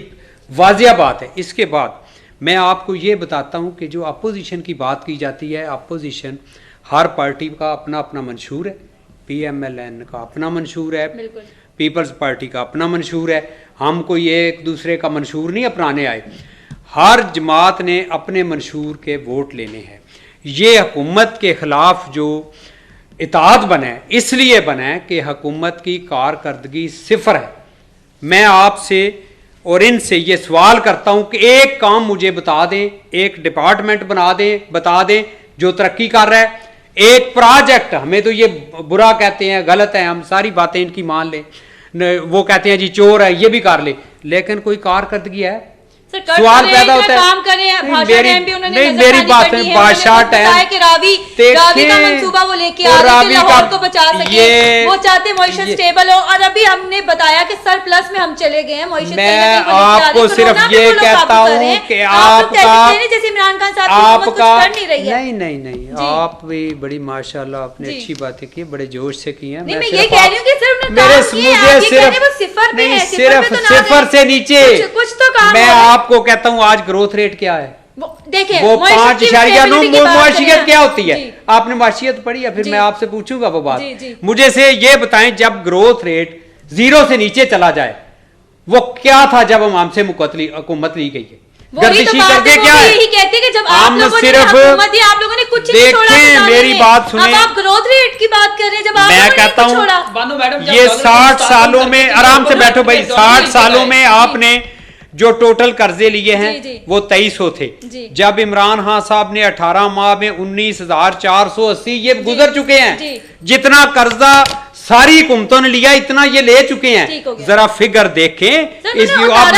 वाजिया बात है। इसके बाद मैं आपको ये बताता हूँ कि जो अपोजिशन की बात की जाती है, अपोजिशन हर पार्टी का अपना अपना मंशूर है। PMLN का अपना मंशूर है, पीपल्स पार्टी का अपना मंशूर है। हम कोई एक दूसरे का मंशूर नहीं अपनाने आए, हर जमात ने अपने मंशूर के वोट लेने हैं। ये हुकूमत के ख़िलाफ़ जो इताअत बना है, इसलिए बना है कि हुकूमत की कारकर्दगी सिफर है। मैं आपसे और इनसे ये सवाल करता हूँ कि एक काम मुझे बता दें, एक डिपार्टमेंट बना दें, बता दें जो तरक्की कर रहा है, एक प्रोजेक्ट। हमें तो ये बुरा कहते हैं, गलत है, हम सारी बातें इनकी मान लें, वो कहते हैं जी चोर है, ये भी कर ले, लेकिन कोई कारकर्दगी है? सवाल पैदा होता है। काम नहीं, मेरी बात है, बादशाह टाइम कि रावी का मंसूबा वो लेके आ रहे थे लाहौर को बचा सके, वो चाहते मईशत स्टेबल हो, और अभी हमने बताया कि सरप्लस में हम चले गए हैं मईशत। मैं आपको सिर्फ ये कहता हूँ कि आपका जैसे इमरान खान साहब कुछ कर नहीं रही है। नहीं, आप भी बड़ी माशाल्लाह आपने अच्छी बातें की, बड़े जोश से की हैं। मैं ये कह रही हूँ कि सिर्फ मेरे सिर्फ सिफर से नीचे कुछ तो काम। मैं आपको कहता हूँ आज ग्रोथ रेट क्या है, देखिए वो 5.9। मुआशियत क्या होती है? आपने मुआशियत पढ़ी है? फिर मैं आपसे पूछूंगा वो बात। मुझे से ये बताएं, जब ग्रोथ रेट 0 से नीचे चला जाए, वो क्या था जब हम हमसे हुकूमत ली गई है? गर्दिशी करके क्या है? यही कहते हैं कि जब हम सिर्फ आप लोगों ने कुछ नहीं छोड़ा। देखें, मेरी बात सुने, आप ग्रोथ रेट की बात कर रहे हैं, जब मैं कहता हूँ ये 60 सालों में, आराम से बैठो भाई, 60 सालों में आपने जो टोटल कर्जे लिए हैं वो 2300 थे। जब इमरान खान साहब ने 18 माह में 19,480 ये गुजर चुके हैं। जितना कर्जा सारी हुकूमतों ने लिया, इतना ये ले चुके हैं। जरा फिगर देखें। इस आप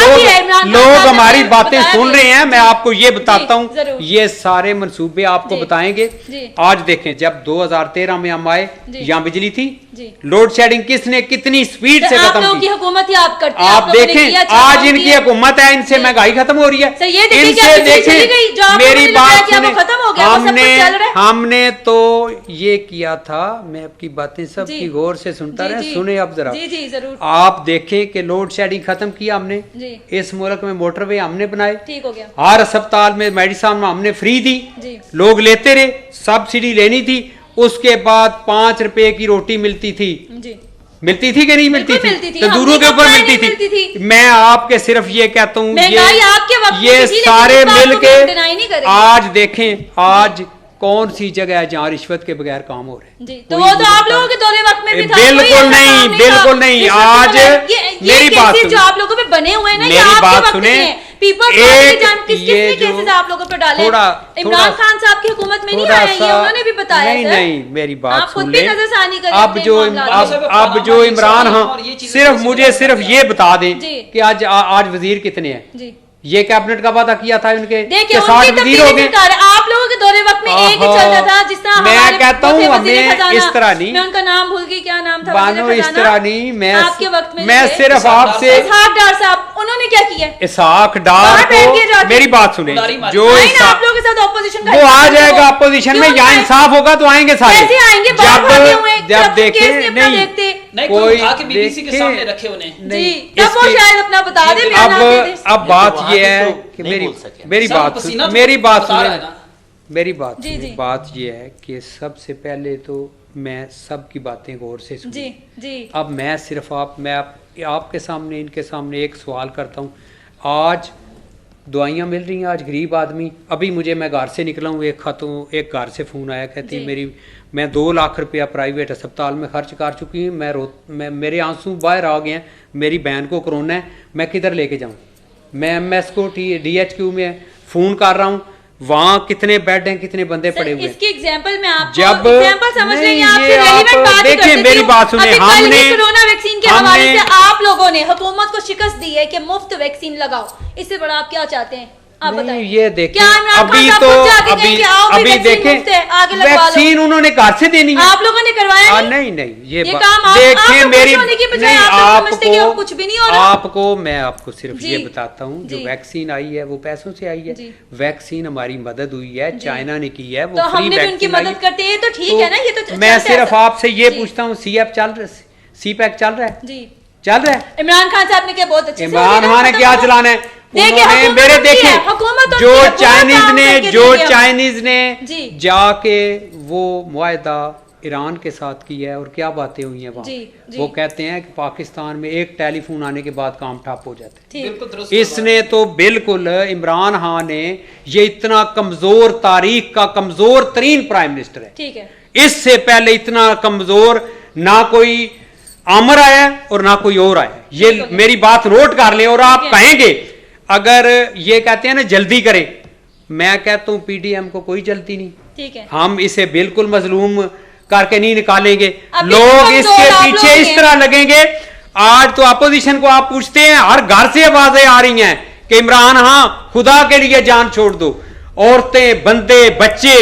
लोग हमारी बातें सुन रहे हैं, मैं आपको ये बताता हूँ, ये सारे मंसूबे आपको बताएंगे। आज देखें, जब 2013 में हम आए, यहाँ बिजली थी, लोड शेडिंग किसने कितनी स्पीड से खत्म की? हुकूमत ही आप करते हैं। आप देखें, आज इनकी हुकूमत है, इनसे महंगाई खत्म हो रही है। इनसे देखें, मेरी बात सुने, हमने तो ये किया था, मैं आपकी बातें सबकी गौर से सुनता रहे, सुने आप जरा। आप देखें कि लोड शेडिंग खत्म किया हमने, इस मुल्क में मोटरवे हमने बनाए, ठीक हो गया। हर अस्पताल में मेडिसिन हमने फ्री दी, लोग लेते रहे, सब्सिडी लेनी थी। उसके बाद 5 रुपए की रोटी मिलती थी, मिलती थी कि नहीं मिलती थी? तंदूरों के ऊपर मिलती थी। मैं आपके सिर्फ ये कहता हूँ, ये सारे मिल के आज देखें, आज कौन सी जगह है जहाँ रिश्वत के बगैर काम हो रहे हैं? तो वो तो आप लोगों के दौरे वक्त में भी था। बिल्कुल नहीं, बिल्कुल नहीं। आज मेरी बात सुने, जो आप लोगों पे बने हुए हैं ना, मेरी बात सुने, किसने केसेस आप लोगों पे डाले? इमरान खान साहब की हुकूमत में नहीं आए, ये उन्होंने भी बताया। नहीं, मेरी बात सुन ले। अब जो इमरान, हाँ, सिर्फ मुझे सिर्फ ये बता दें कि आज वजीर कितने हैं? ये कैबिनेट का वादा किया था उनके देखिए, 60 वजीर हो गए। आप लोगों के दौरे वक्त में एक ही चलता था, जिस तरह मैं कहता हूँ हमें इस तरह नहीं, मैं उनका नाम भूल गई, क्या नाम था बानो, इस तरह नहीं, मैं आपके वक्त में मैं सिर्फ आपसे इसहाक डार साहब, उन्होंने क्या किया? इसहाक डार को मेरी बात सुने, जो आप लोगों के साथ ऑपोजिशन वो आ जाएगा अपोजिशन में, यहाँ इंसाफ होगा तो आएंगे सारे। कैसे आएंगे? जब देखे नहीं कोई उठा के बीबीसी के सामने रखे उन्हें जी, तब वो शायद अपना बता दे। अब बात ये है कि मेरी बात ये है कि सबसे पहले तो मैं सबकी बातें गौर से सुनी। जी जी। अब मैं सिर्फ आपके सामने, इनके सामने एक सवाल करता हूँ। आज दवाइयाँ मिल रही हैं, आज गरीब आदमी, अभी मैं घर से निकला हूँ, एक घर से फ़ोन आया, कहती मैं 2 लाख रुपया प्राइवेट अस्पताल में खर्च कर चुकी हूँ, मैं मेरे आंसू बाहर आ गए हैं, मेरी बहन को कोरोना है, मैं किधर लेके जाऊँ? मैं MS को DHQ में फ़ोन कर रहा हूँ, वहाँ कितने बेड हैं, कितने बंदे पड़े हुए हैं। इसकी एग्जांपल में आप जब एग्जांपल समझ रहे हैं, आपसे रेलेवेंट बात देखिए मेरी बात सुने, हमने कोरोना वैक्सीन के हवाले से आप लोगों ने हुकूमत को शिकस्त दी है कि मुफ्त वैक्सीन लगाओ, इससे बड़ा आप क्या चाहते हैं? आप बताइए। ये देखें, अभी देखें वैक्सीन उन्होंने घर से देनी है, आप लोगों ने करवाया नहीं ये काम देखें मेरी आपको मैं आपको सिर्फ ये बताता हूँ, जो वैक्सीन आई है वो पैसों से आई है, वैक्सीन हमारी मदद हुई है, चाइना ने की है, वो फ्री वैक्सीन मदद करते हैं तो ठीक है ना। ये तो मैं सिर्फ आपसे ये पूछता हूँ, CPAC चल रहा है जी, चल रहा है? इमरान खान साहब ने क्या बहुत अच्छे, इमरान खान ने क्या चलाना है? उन्होंने मेरे देखे जो चाइनीज ने जाके वो मुआहदा ईरान के साथ किया है, और क्या बातें हुई हैं वहाँ। वो कहते हैं कि पाकिस्तान में एक टेलीफोन आने के बाद काम ठप हो जाते हैं। इसने तो बिल्कुल, इमरान खान ने, ये इतना कमजोर, तारीख का कमजोर तरीन प्राइम मिनिस्टर है, ठीक है। इससे पहले इतना कमजोर ना कोई आमर आया और ना कोई और आया। ये मेरी बात नोट कर ले। और आप कहेंगे, अगर ये कहते हैं ना जल्दी करें, मैं कहता हूं PDM को कोई जल्दी नहीं, ठीक है। हम इसे बिल्कुल मजलूम करके नहीं निकालेंगे, लोग इसके पीछे इस तरह लगेंगे। आज तो अपोजिशन को आप पूछते हैं, हर घर से आवाजें आ रही हैं कि इमरान हाँ खुदा के लिए जान छोड़ दो। औरतें, बंदे, बच्चे,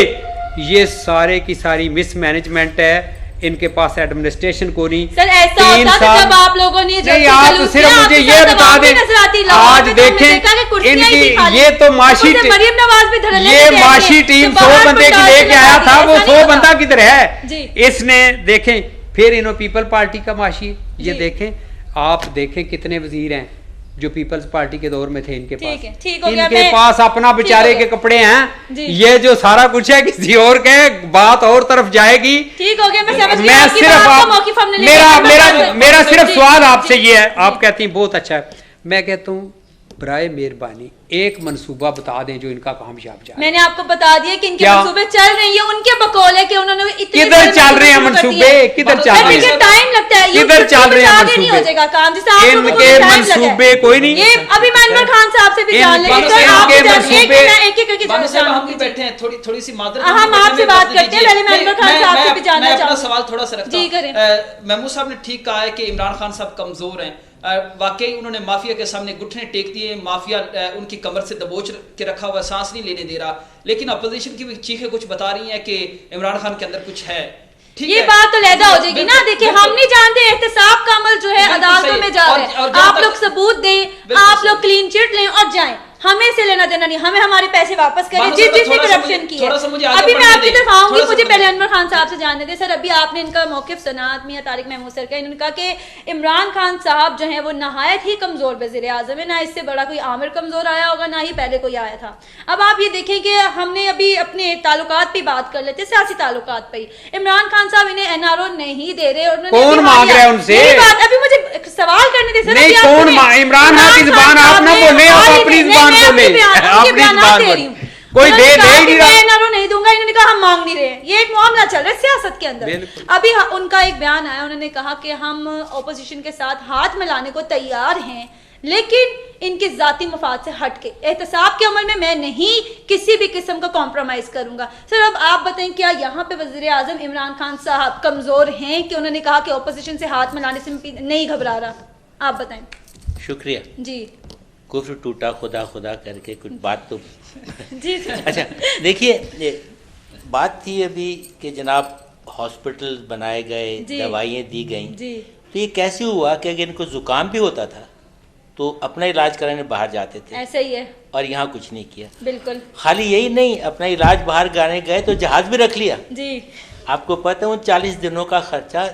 ये सारे की सारी मिसमैनेजमेंट है, इनके पास एडमिनिस्ट्रेशन को नहीं। सर ऐसा होता था जब आप लोगों ने आप सिर्फ मुझे ये बता दें, आज देखें इनकी ये तो माशी टीम 100 बंदे की लेके आया था, वो 100 बंदा किधर है? इसने देखें, फिर इन्होंने पीपल पार्टी का माशी, ये देखें, आप देखें कितने वजीर हैं जो पीपल्स पार्टी के दौर में थे, इनके पास अपना बेचारे के कपड़े हैं। ये जो सारा कुछ है किसी और के, बात और तरफ जाएगी। ठीक हो गया, मैं सिर्फ मेरा सिर्फ सवाल आपसे ये है, आप कहती हैं बहुत अच्छा है, मैं कहता हूँ बराए मेहरबानी एक मनसूबा बता दें जो इनका कामयाब जाए। मैंने आपको बता दिया कि इनके मनसूबे चल रही है, उनके बकौल है कि उन्होंने किधर चल रहे हैं मनसूबे, किधर चल रहे हैं, टाइम लगता है, किधर चल रहे हैं मनसूबे, नहीं हो जाएगा काम जैसे इनके मनसूबे कोई नहीं। ये अभी मैं इमरान खान साहब से भी जान लेंगे, हम भी बैठे हैं, थोड़ी सी मादरत हम आपसे बात करते हैं, पहले मैं इमरान खान साहब से भी जानना चाहूंगा। सवाल थोड़ा सा रखता हूं, महमूद साहब ने ठीक कहा है कि इमरान खान साहब कमजोर हैं, वाकई उन्होंने माफिया के सामने घुटने टेक दिए, माफिया उनकी कमर से दबोच के रखा हुआ, सांस नहीं लेने दे रहा। लेकिन अपोजिशन की भी चीखें कुछ बता रही हैं कि इमरान खान के अंदर कुछ है। ये बात तो लहदा हो जाएगी ना। देखिए हम नहीं जानते, एहतसाब का अमल जो है अदालतों में जा रहा है, आप लोग सबूत दें, आप लोग क्लीन चिट लें और जाएं, हमें से लेना देना नहीं, हमें हमारे पैसे वापस करें जिसने करप्शन की है। अभी मैं आपकी तरफ आऊंगी, मुझे पहले अनवर खान साहब से जानने दें। सर अभी आपने इनका मौकिफ सुना, मियां तारिक महमूद सर का, इन्होंने कहा कि इमरान खान साहब जो है वो नहायत ही कमजोर वज़ीर आज़म है, ना इससे बड़ा कोई आमिर कमजोर आया होगा, ना ही पहले कोई आया था। अब आप ये देखें कि हमने अभी अपने ताल्लुकात पे बात कर लेते, सियासी ताल्लुकात पे, इमरान खान साहब इन्हें NRO नहीं दे रहे, और कौन मांग रहा है उनसे? अभी मुझे सवाल करने दे सर, कौन इमरान खान की जुबान आप ना बोले, आप अपनी जुबान बोले, कोई दे नहीं रहा, नहीं दूंगा। इन्होंने कहा हम मांग नहीं रहे, ये एक मामला चल रहा है सियासत के अंदर। अभी उनका एक बयान आया, उन्होंने कहा कि हम ऑपोजिशन के साथ हाथ मिलाने को तैयार हैं, लेकिन इनके जाती मफाद से हट के एहतसाब के अमल में मैं नहीं किसी भी किस्म का कॉम्प्रोमाइज करूंगा। सर अब आप बताएं, क्या यहाँ पे वज़ीर आज़म इमरान खान साहब कमजोर हैं कि उन्होंने कहा कि ऑपोजिशन से हाथ मिलाने से नहीं घबरा रहा? आप बताएं। शुक्रिया जी। कुफ्र टूटा खुदा खुदा करके कुछ बात तो जी सर। अच्छा देखिए, बात थी अभी कि जनाब हॉस्पिटल बनाए गए, दवाइयाँ दी गई, तो ये कैसे हुआ कि अगर इनको ज़ुकाम भी होता था तो अपना इलाज कराने बाहर जाते थे, ऐसा ही है, और यहाँ कुछ नहीं किया। बिल्कुल। खाली यही नहीं, अपना इलाज बाहर कराने गए तो जहाज़ भी रख लिया। जी। आपको पता है उन 40 दिनों का खर्चा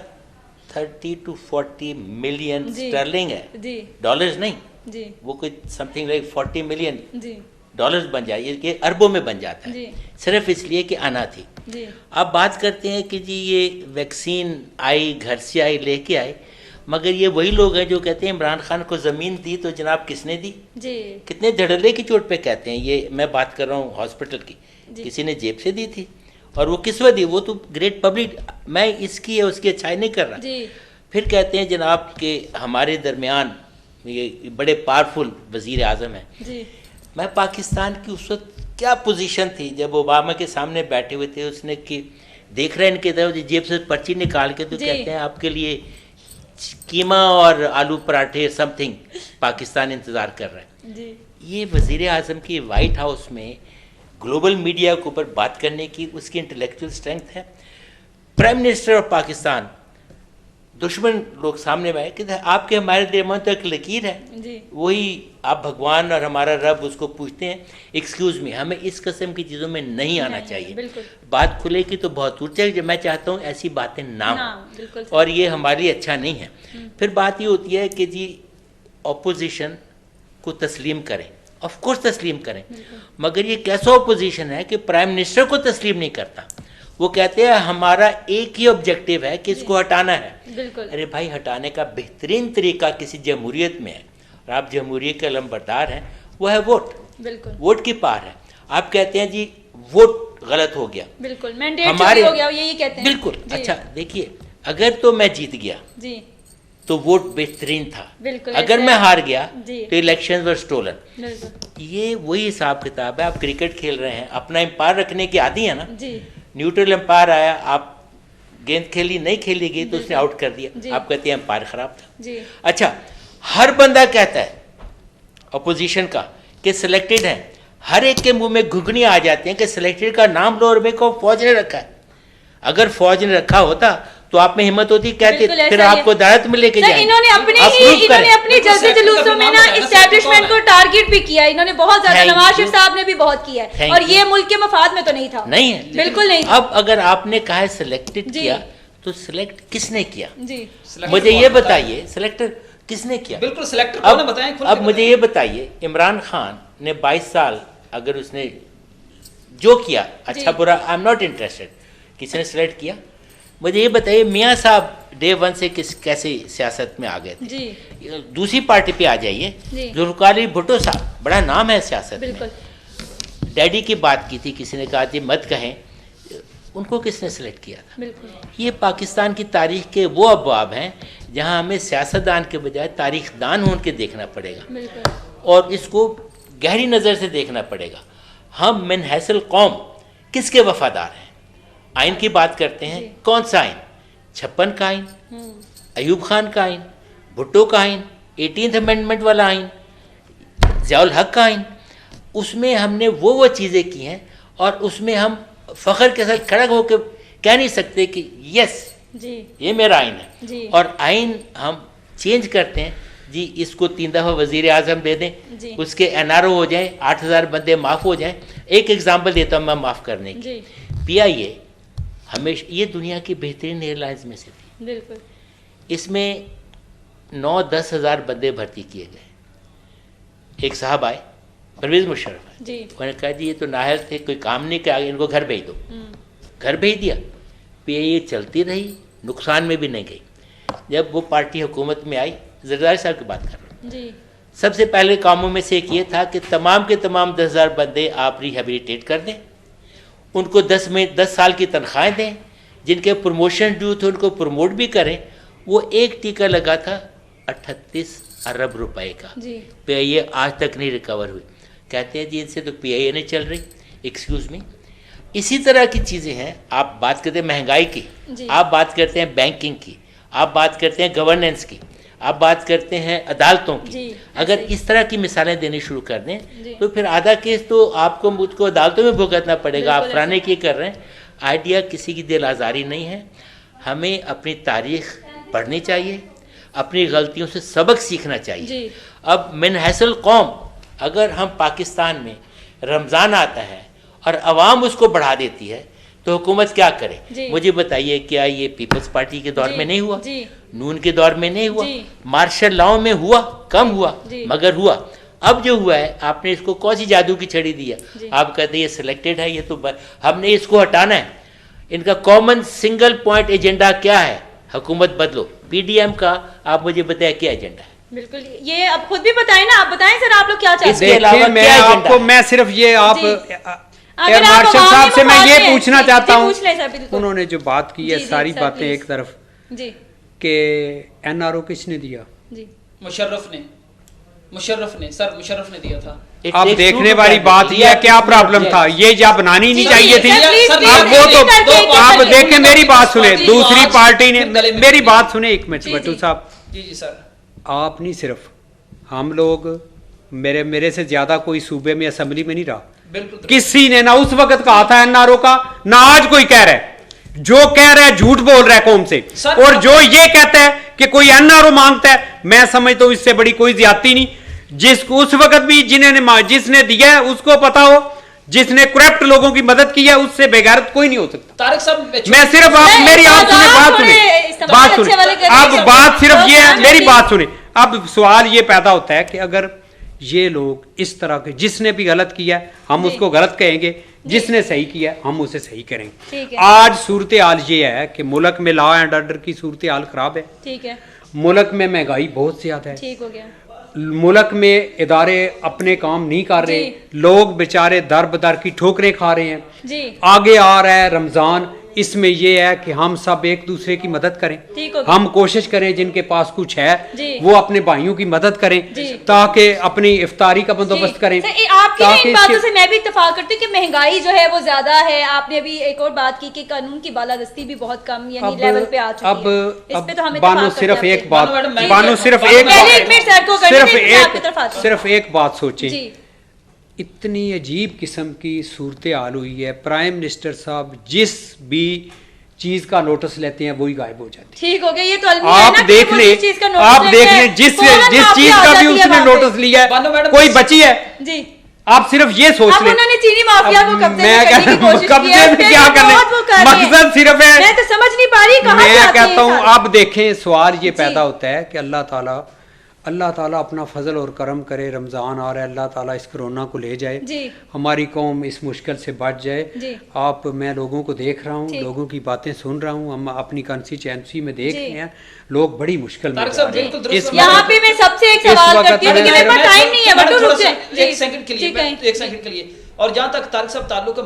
30 to 40 मिलियन स्टर्लिंग है, जी, डॉलर्स नहीं, जी, वो कोई समथिंग लाइक 40 मिलियन जी डॉलर्स बन जाए, ये अरबों में बन जाता है, सिर्फ इसलिए कि आना थी। जी। अब बात करते हैं कि जी ये वैक्सीन आई, घर से आई, लेके आए, मगर ये वही लोग हैं जो कहते हैं इमरान खान को ज़मीन दी तो जनाब किसने दी? जी। कितने धड़ल्ले की चोट पे कहते हैं, ये मैं बात कर रहा हूँ हॉस्पिटल की, किसी ने जेब से दी थी, और वो किस वजह दी? वो तो ग्रेट पब्लिक, मैं इसकी है उसकी अच्छाई नहीं कर रहा। जी। फिर कहते हैं जनाब के हमारे दरमियान ये बड़े पावरफुल वज़ीर आज़म हैं। जी। मैं पाकिस्तान की उस वक्त क्या पोजीशन थी जब ओबामा के सामने बैठे हुए थे, उसने कि देख रहे हैं इनके तरफ, जेब से पर्ची निकाल के तो कहते हैं आपके लिए कीमा और आलू पराठे समथिंग पाकिस्तान इंतज़ार कर रहा है। जी। ये वज़ीर आज़म की वाइट हाउस में ग्लोबल मीडिया के ऊपर बात करने की उसकी इंटेलेक्चुअल स्ट्रेंथ है। प्राइम मिनिस्टर ऑफ पाकिस्तान, दुश्मन लोग सामने आए कि आपके हमारे दरमियान तो एक लकीर है जी, वही आप भगवान और हमारा रब उसको पूछते हैं, एक्सक्यूज़ मी, हमें इस किस्म की चीज़ों में नहीं आना चाहिए। बात खुलेगी तो बहुत दूर चलेगी, मैं चाहता हूँ ऐसी बातें ना हो, और ये हमारे लिए अच्छा नहीं है। फिर बात ये होती है कि जी अपोजिशन को तस्लीम करें, ऑफ कोर्स तस्लीम करें, मगर ये कैसा अपोजिशन है कि प्राइम मिनिस्टर को तस्लीम नहीं करता। वो कहते हैं हमारा एक ही ऑब्जेक्टिव है कि इसको हटाना है। अरे भाई, हटाने का बेहतरीन तरीका किसी जमहूरियत में है, और आप जमहूरियत के अलमबरदार हैं, वो है वोट। बिल्कुल, वोट की पार है। आप कहते हैं जी वोट गलत हो गया, बिल्कुल मैंडेट हमारे हो गया, यही कहते हैं। बिल्कुल। अच्छा देखिए, अगर तो मैं जीत गया जी तो वोट बेहतरीन था, अगर मैं हार गया तो इलेक्शन वर स्टोलन। ये वही हिसाब किताब है। आप क्रिकेट खेल रहे हैं, अपना एम्पायर रखने के आदी है ना, न्यूट्रल एम्पायर आया, आप गेंद खेली, नहीं खेली गई तो उसने आउट कर दिया, आप कहते हैं एम्पायर खराब था जी। अच्छा, हर बंदा कहता है अपोजिशन का कि सिलेक्टेड है, हर एक के मुंह में घुघनी आ जाते हैं कि सिलेक्टेड का नाम लो और मेरे को फौज ने रखा है। अगर फौज ने रखा होता तो आप में हिम्मत होती, कहते फिर आपको दायत में लेके जाएंगे। इन्होंने अपनी जल्दी जुलूसों में ना एस्टैब्लिशमेंट को टारगेट भी किया, इन्होंने बहुत ज्यादा, नवाज शरीफ साहब ने भी बहुत किया है, और ये मुल्क के मफाद में तो नहीं था, नहीं है, बिल्कुल नहीं। अब अगर आपने कहा है सिलेक्टेड किया, तो सिलेक्ट किसने किया जी? मुझे ये बताइए, सिलेक्टर किसने किया? बिल्कुल सिलेक्टर कौन है बताएं। अब मुझे ये बताइए, इमरान खान ने 22 साल अगर उसने जो किया, अच्छा बुरा, आई एम नॉट इंटरेस्टेड, किसने सिलेक्ट किया? मुझे ये बताइए, मियाँ साहब डे वन से कैसे सियासत में आ गए थे जी? दूसरी पार्टी पे आ जाइए, जुल्फ़िकार अली भुट्टो साहब, बड़ा नाम है सियासत में, डैडी की बात की थी, किसी ने कहा थी मत कहें, उनको किसने सेलेक्ट किया था? ये पाकिस्तान की तारीख के वो अबवाब हैं जहाँ हमें सियासतदान के बजाय तारीखदान होकर के देखना पड़ेगा, और इसको गहरी नज़र से देखना पड़ेगा। हम मिन हैसल कौम किसके वफादार हैं? आइन की बात करते हैं, कौन सा आइन? 56 का आइन, अयूब खान का आइन, भुट्टो का आइन, 18th अमेंडमेंट वाला आइन, ज़ियाउल हक का आइन। उसमें हमने वो चीज़ें की हैं, और उसमें हम फ़ख्र के साथ खड़ा होकर कह नहीं सकते कि यस जी ये मेरा आइन है जी। और आइन हम चेंज करते हैं जी, इसको 3 दफ़ा वज़ीर आज़म दे दें, उसके NRO हो जाए, 8000 बंदे माफ़ हो जाएं। एक एग्जाम्पल देता हूँ मैं माफ़ करने की। PIA हमेशा ये दुनिया की बेहतरीन एयरलाइंस में से थी, बिल्कुल। इसमें 9-10 हज़ार बंदे भर्ती किए गए। एक साहब आए, परवेज़ मुशर्रफ जी, उन्होंने कहा जी ये तो नाहल थे, कोई काम नहीं किया, इनको घर भेज दो। घर भेज दिया। PIA चलती रही, नुकसान में भी नहीं गई। जब वो पार्टी हुकूमत में आई, जरदारी साहब की बात कर रहा हूँ जी, सबसे पहले कामों में से एक ये था कि तमाम के तमाम 10,000 बंदे आप रिहेबिलिटेट कर दें, उनको 10 साल की तनख्वाहें दें, जिनके प्रमोशन ड्यू थे उनको प्रमोट भी करें। वो एक टीका लगा था 38 अरब रुपए का। PIA आज तक नहीं रिकवर हुई। कहते हैं जी इनसे तो PIA नहीं चल रही। एक्सक्यूज़ मी, इसी तरह की चीज़ें हैं। आप बात करते हैं महंगाई की, आप बात करते हैं बैंकिंग की, आप बात करते हैं गवर्नेंस की। आप बात करते हैं अदालतों की, जी, अगर ऐसे ही। इस तरह की मिसालें देनी शुरू कर जी। दें तो फिर आधा केस तो आपको मुझको अदालतों में भुगतना पड़ेगा। आप बिल्कुल फराने ऐसे। की कर रहे हैं। आइडिया किसी की दिल आज़ारी नहीं है, हमें अपनी तारीख पढ़नी चाहिए, अपनी गलतियों से सबक सीखना चाहिए। जी। अब मिन हैसल कौम, अगर हम पाकिस्तान में रमज़ान आता है और अवाम उसको बढ़ा देती है तो हुकूमत क्या करे? जी। मुझे बताइए, क्या ये पीपल्स पार्टी के दौर जी, में नहीं हुआ? जी। नून के दौर में नहीं हुआ? जी। मार्शल लॉ में हुआ? कम हुआ, जी। मगर हुआ। अब जो हुआ है, आपने इसको कौन सी जादू की छड़ी दी है? जी। आप कहते हैं ये सिलेक्टेड है, ये तो हमने इसको हटाना है। इनका कॉमन सिंगल पॉइंट एजेंडा क्या है? हुकूमत बदलो। पीडीएम का आप मुझे बताया क्या एजेंडा है? बिल्कुल, ये अब खुद भी बताएं ना, आप बताएं सर, आप लोग क्या चाहते हैं? इसके अलावा देखिए, मैं क्या एजेंडा आपको है? मैं सिर्फ ये आप जी। एयर अगर आप मार्शल अवामी साहब से मैं ये मफाद में- पूछना जी, चाहता जी, हूँ, पूछ लें सर, बिल्कुल। उन्होंने जो बात की है जी, जी, सारी सर, बातें प्लीज। एक तरफ जी कि एनआरओ किसने दिया? जी मुशर्रफ ने सर, मुशर्रफ ने दिया था। अब एक देखने सूट वाली उतार बात दिया, यह क्या सूट प्रॉब्लम दिया। था, ये या बनानी नहीं जी, चाहिए जी, थी। सर, प्लीज, सर, प्लीज, अब वो एक तो करके, एक आप करके। देखें, मेरी बात सुने, जी, दूसरी आज पार्टी ने गले में मेरी मिल बात सुने एक मिनट जी, बट्टू जी। साहब, जी जी सर। आप नहीं, सिर्फ हम लोग, मेरे से ज्यादा कोई सूबे में असेंबली में नहीं रहा। बिल्कुल किसी ने ना उस वक्त कहा था एनआरओ का, ना आज कोई कह रहा है। जो कह रहा है झूठ बोल रहा है कौम से, सर, और जो ये कहता है कि कोई एनआरओ मांगता है, मैं समझता हूं इससे बड़ी कोई ज्यादती नहीं। जिसको उस वक्त भी जिसने दिया है उसको पता हो, जिसने करप्ट लोगों की मदद की है उससे बेगैरत कोई नहीं हो सकता। तारिक साहब मैं सिर्फ आप नहीं, मेरी आप सुने, बात थोड़े सुने, इस्तेमाल बात अच्छे सुने, वाले कर रहे अब हैं। बात सिर्फ तो ये है, सामने मेरी भी- बात सुने। अब सवाल ये पैदा होता है कि अगर ये लोग इस तरह के, जिसने भी गलत किया है हम जी। उसको गलत कहेंगे, जिसने सही किया है हम उसे सही करेंगे। ठीक है। आज सूरत हाल ये है कि मुल्क में लॉ एंड ऑर्डर की सूरत हाल खराब है, ठीक है, मुल्क में महंगाई बहुत ज्यादा है, ठीक हो गया। मुल्क में इदारे अपने काम नहीं कर रहे, जी। लोग बेचारे दर बदर की ठोकरें खा रहे हैं। जी आगे आ रहा है रमजान, इसमें यह है कि हम सब एक दूसरे की मदद करें, ठीक हो गया। हम कोशिश करें जिनके पास कुछ है जी। वो अपने भाइयों की मदद करें, जी। ताकि अपनी इफ्तारी का बंदोबस्त करें। सर, आपकी ना इन ताकि बातों इसके- से मैं भी इत्तेफाक करती हूँ कि महंगाई जो है वो ज्यादा है। आपने अभी एक और बात की कि कानून की बालादस्ती भी बहुत कम यानी लेवल पे आ चुकी है। इस पे तो हम बानो इत्तेफाक सिर्फ करते हैं एक बात, बानो मैडम, मैं- बानो सिर्फ बानो एक मैडम, पहले एक मिनट सर को करने सिर्फ दें, फिर मैं आपकी तरफ आती हूँ। सिर्फ एक बात सोचें, जी इतनी अजीब किस्म की सूरत हाल हुई है, प्राइम मिनिस्टर साहब जिस भी चीज का नोटिस लेते हैं वही गायब हो जाती है। ठीक हो गया, ये तो अलमी है आप ना कि देख वो ले, जिस चीज का नोटिस आप लेते देख हैं, ले, जिस फौरन जिस माफिया चीज आ का भी जाती है उसने वहाँ पे। नोटिस लिया बानो है, मैडम, कोई बची है? जी आप सिर्फ ये सोच अब लें। उन्होंने चीनी माफिया को अब कब्जे मैं में करने की कहता हूँ, कोशिश की कब्जे है, में फिर क्या भी करने, बहुत वो कर रही है। मकसद सिर्फ है, मैं तो समझ नहीं पा रही कहाँ से मैं आती है कहता हूँ ये अब देखें, सवाल ये जी। पैदा होता है कि अल्लाह ताला अपना फजल और करम करे, रमज़ान आ रहा है, अल्लाह ताला इस कोरोना को ले जाए, जी हमारी कौम इस मुश्किल से बच जाए। जी मैं लोगों को देख रहा हूँ, ठीक। लोगों की बातें सुन रहा हूँ, हम अपनी कंस्टिट्यूएंसी में देख जी। रहे हैं, लोग बड़ी मुश्किल में तारिक जा साहब, रहे हैं। बिल्कुल दुरुस्त इस फरमाया। यहाँ वक्त- पे मैं सबसे एक इस सवाल वक्त करती हूँ क्योंकि मेरे पास टाइम नहीं है, बटू रुक जाए जी एक सेकंड के लिए, ठीक है एक सेकंड के लिए। और जहां तक तारिक साहब ताल्लुक है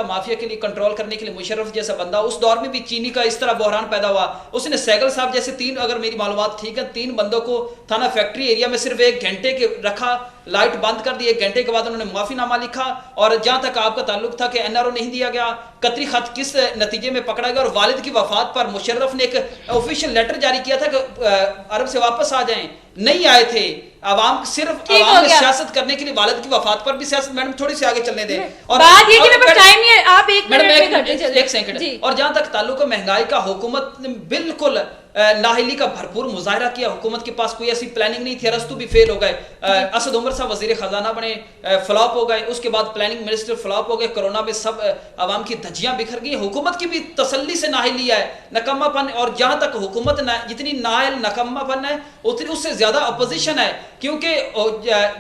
माफिया के लिए कंट्रोल करने के लिए मुशर्रफ जैसा बंदा, उस दौर में भी चीनी का इस तरह बहरान पैदा हुआ, उसने सैगल साहब जैसे तीन, अगर मेरी मालूमात ठीक है, 3 बंदों को थाना फैक्ट्री एरिया में सिर्फ 1 घंटे के रखा, लाइट बंद कर दी, 1 घंटे के बाद उन्होंने माफीनामा लिखा। और जहां तक आपका ताल्लुक था कि एनआरओ नहीं दिया गया, कतरी खत किस नतीजे में पकड़ा गया, और वालिद की वफात पर मुशर्रफ ने एक ऑफिशियल लेटर जारी किया था कि अरब से वापस आ जाएं, नहीं आए थे। आवाम सिर्फ ठीक आवाम हो में गया। सियासत करने के लिए वालिद की वफात पर भी सियासत, मैडम थोड़ी सी आगे चलने दें। बात ये कि मेरे पास मैडम- टाइम नहीं है, आप एक मैडम मिनट में करते चलिए। एक सेकंड। जी और जहां तक ताल्लुक है महंगाई का, हुकूमत ने बिल्कुल नाहिली का भरपूर मुजाहरा किया, हुकूमत के पास कोई ऐसी प्लानिंग नहीं थी, अरस्तु भी फेल हो गए, असद उमर साहब वजीर खजाना बने, फ्लॉप हो गए, उसके बाद प्लानिंग मिनिस्टर फ्लॉप हो गए, कोरोना में सब आवाम की धज्जियां बिखर गई, हुकूमत की भी तसल्ली से नाहिली है, नकम्मापन। और जहां तक हुकूमत जितनी नायल नकम्मापन है उतनी उससे ज्यादा अपोजिशन है, क्योंकि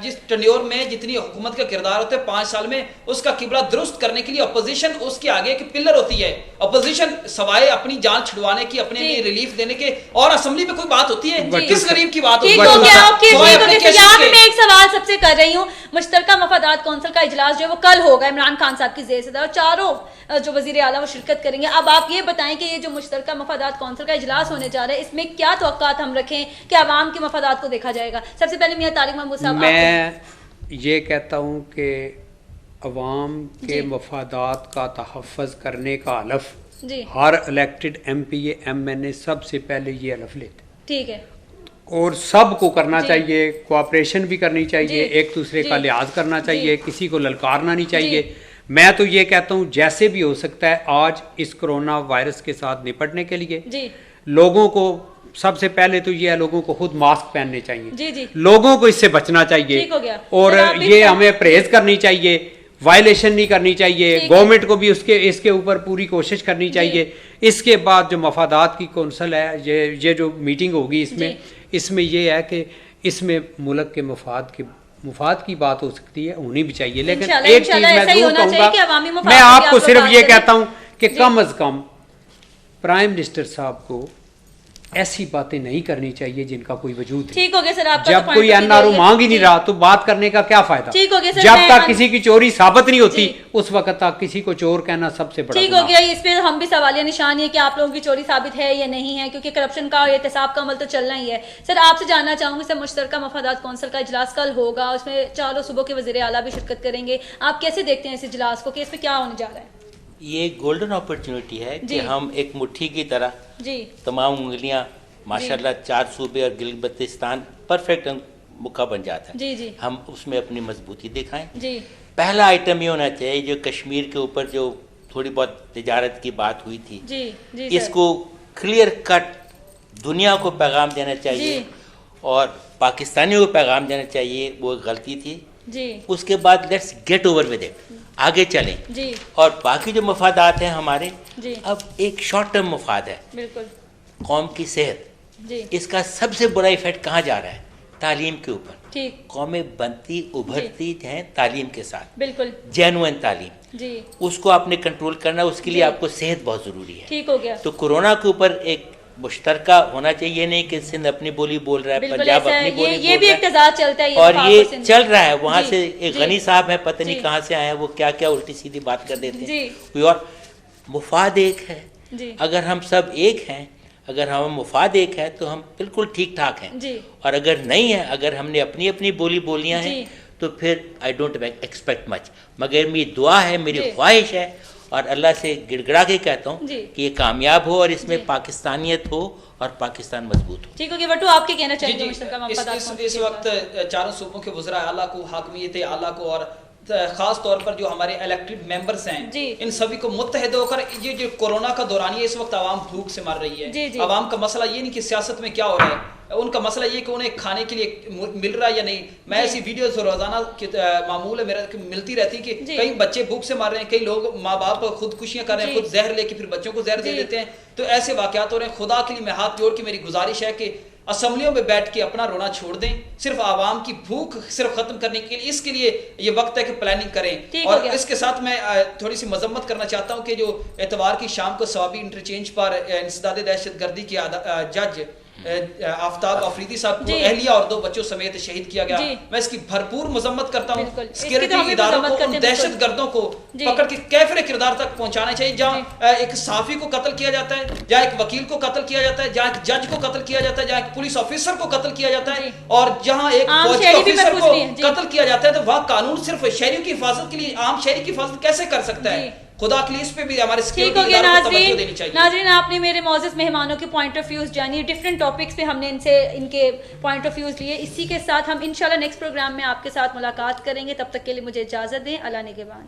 जिस टेन्योर में जितनी हुकूमत का किरदार होता है 5 साल में, उसका किबला दुरुस्त करने के लिए अपोजिशन उसके आगे एक पिलर होती है। अपोजिशन सवाए अपनी जान छुड़वाने की, अपने लिए रिलीफ देने के, और असेंबली में कोई बात होती है, जी। किस गरीब की बात होती ठीक है? हो गया, ओके, सवाए ठीक हो अपने गया। केसेस यहाँ पे के। मैं एक सवाल सबसे कर रही हूँ, मुश्तरका मफादात कौंसिल का इजलास जो है वो कल होगा, इमरान खान साहब की जेर से, और चारों जो वजीर आला वो शिरकत करेंगे। अब आप ये बताएं कि ये जो मुश्तरका मफादात कौंसिल का इजलास होने जा रहा है, इसमें क्या तवक्कात हम रखें कि आवाम के मफादात को देखा जाएगा? सबसे पहले मियां तारिक महमूद साहब, मैं ये कहता हूँ कि अवाम के जी। मफादात का तहफ़्फ़ुज़ करने का हलफ जी हर इलेक्टेड MP MNA सबसे पहले ये हलफ लेते, ठीक है और सबको करना चाहिए, कोऑपरेशन भी करनी चाहिए, एक दूसरे का लिहाज करना चाहिए, किसी को ललकारना नहीं चाहिए। मैं तो ये कहता हूँ जैसे भी हो सकता है आज इस कोरोना वायरस के साथ निपटने के लिए लोगों को सबसे पहले तो ये है लोगों को खुद मास्क पहनने चाहिए, लोगों को इससे बचना चाहिए और ये हमें परहेज करनी चाहिए, वायलेशन नहीं करनी चाहिए, गवर्नमेंट को भी इसके ऊपर पूरी कोशिश करनी चाहिए। इसके बाद जो मफादात की कौंसिल है, ये जो मीटिंग होगी इसमें ये है कि इसमें मुल्क के मुफाद की बात हो सकती है, होनी भी चाहिए। लेकिन एक चीज मैं जरूर कहूँगा, मैं आपको सिर्फ ये कहता हूँ कि कम अज कम प्राइम मिनिस्टर साहब को ऐसी बातें नहीं करनी चाहिए जिनका कोई वजूद है। ठीक हो गया सर, आपका जब कोई एनआरओ मांग ही नहीं रहा तो बात करने का क्या फायदा। ठीक हो गया सर, जब तक किसी की चोरी साबित नहीं होती उस वक्त तक किसी को चोर कहना सबसे बड़ा। ठीक हो गया, इस पे हम भी सवालिया निशान है कि आप लोगों की चोरी साबित है या नहीं है, क्योंकि करप्शन का एहतसाब का अमल तो चलना ही है। सर आपसे जानना चाहूंगी, सर मुश्तरका मफादात कौंसिल का इजलास कल होगा, उसमें चारों सूबों के वज़ीर आला भी शिरकत करेंगे, आप कैसे देखते हैं इस इजलास को कि इसमें क्या होने जा रहा है? ये गोल्डन अपॉर्चुनिटी है कि हम एक मुट्ठी की तरह तमाम उंगलियां माशाल्लाह 4 सूबे और गिलगित-बल्तिस्तान परफेक्ट मुक्का बन जाता है, हम उसमें अपनी मजबूती दिखाएं। पहला आइटम ये होना चाहिए जो कश्मीर के ऊपर जो थोड़ी बहुत तिजारत की बात हुई थी, इसको क्लियर कट दुनिया को पैगाम देना चाहिए और पाकिस्तानियों को पैगाम देना चाहिए वो गलती थी। उसके बाद let's get over with it, आगे चलें। और बाकी जो मफादात हैं हमारे, अब एक शॉर्ट टर्म मफाद है, कौम की सेहत, इसका सबसे बड़ा इफेक्ट कहाँ जा रहा है? तालीम के ऊपर। कौमें बनती उभरती हैं तालीम के साथ, बिल्कुल जेन्युइन तालीम, उसको आपने कंट्रोल करना, उसके लिए आपको सेहत बहुत जरूरी है। ठीक हो गया। तो कोरोना के ऊपर एक मुश्तरका होना चाहिए, नहीं कि सिंध अपनी बोली बोल रहा है, पंजाब अपनी बोली बोल रहा है, चलता है और ये चल रहा है। वहाँ से एक गनी साहब है, पता नहीं कहाँ से आए हैं, वो क्या क्या उल्टी सीधी बात कर देते हैं। और मुफाद एक है, अगर हम सब एक हैं, अगर हम मुफाद एक है तो हम बिल्कुल ठीक ठाक हैं। और अगर नहीं है, अगर हमने अपनी अपनी बोली बोलियाँ हैं तो फिर आई डोंट एक्सपेक्ट मच, मगर मेरी दुआ है, मेरी ख्वाहिश है और अल्लाह से गिड़गिड़ा के कहता हूँ कि ये कामयाब हो और इसमें पाकिस्तानियत हो और पाकिस्तान मजबूत हो। ठीक हो गया बटू, आपके कहना चाहिए इस वक्त चारों सूबों के वज़रा आला को, हाकमियत आला को और खास तौर पर जो हमारे इलेक्टेड मेंबर्स हैं, इन सभी को मुत्तहिद होकर ये जो कोरोना का दौरान है, इस वक्त आवाम भूख से मर रही है। आवाम का मसला ये नहीं कि सियासत में क्या हो रहा है, उनका मसला ये कि उन्हें खाने के लिए मिल रहा है या नहीं। मैं ऐसी वीडियोस रोजाना मामूल है मेरा मिलती रहती कि कई बच्चे भूख से मर रहे हैं, कई लोग माँ बाप खुदकुशियां कर रहे हैं, खुद जहर लेके फिर बच्चों को जहर दे देते हैं। तो ऐसे वाकयात हो रहे हैं। खुदा के लिए मैं हाथ जोड़ के मेरी गुजारिश है कि असम्बलियों में बैठ के अपना रोना छोड़ दें, सिर्फ आवाम की भूख सिर्फ खत्म करने के लिए, इसके लिए ये वक्त है कि प्लानिंग करें। और इसके साथ मैं थोड़ी सी मजम्मत करना चाहता हूँ कि जो एतवार की शाम को सवाबी इंटरचेंज पर इंसदाद दहशतगर्दी के जज आफ्ताब अफरीदी साहब को अहलिया और 2 बच्चों समेत शहीद किया गया, मैं इसकी भरपूर मजम्मत करता हूँ। सिक्योरिटी इदारों को उन दहशतगर्दों को पकड़ के कैफरे किरदार तक पहुंचाना चाहिए। जहाँ एक साफी को कत्ल किया जाता है, जहाँ एक वकील को कत्ल किया जाता है, जहाँ एक जज को कत्ल किया जाता है, जहाँ एक पुलिस ऑफिसर को कत्ल किया जाता है और जहाँ एक फौजी ऑफिसर को कत्ल किया जाता है, तो वह कानून सिर्फ शहरियों की हिफाजत के लिए, आम शहरी की हिफाजत कैसे कर सकता है? खुदा के लिए इस पे भी हमारे सिक्योरिटी इदारों को तवज्जो देनी चाहिए। नाज़रीन, आपने मेरे मौजूद मेहमानों के पॉइंट ऑफ व्यूज जानिए, डिफरेंट टॉपिक्स पे हमने इनके पॉइंट ऑफ व्यूज लिए। इसी के साथ हम इंशाल्लाह नेक्स्ट प्रोग्राम में आपके साथ मुलाकात करेंगे। तब तक के लिए मुझे इजाजत दें। अल्लाह निगहबान।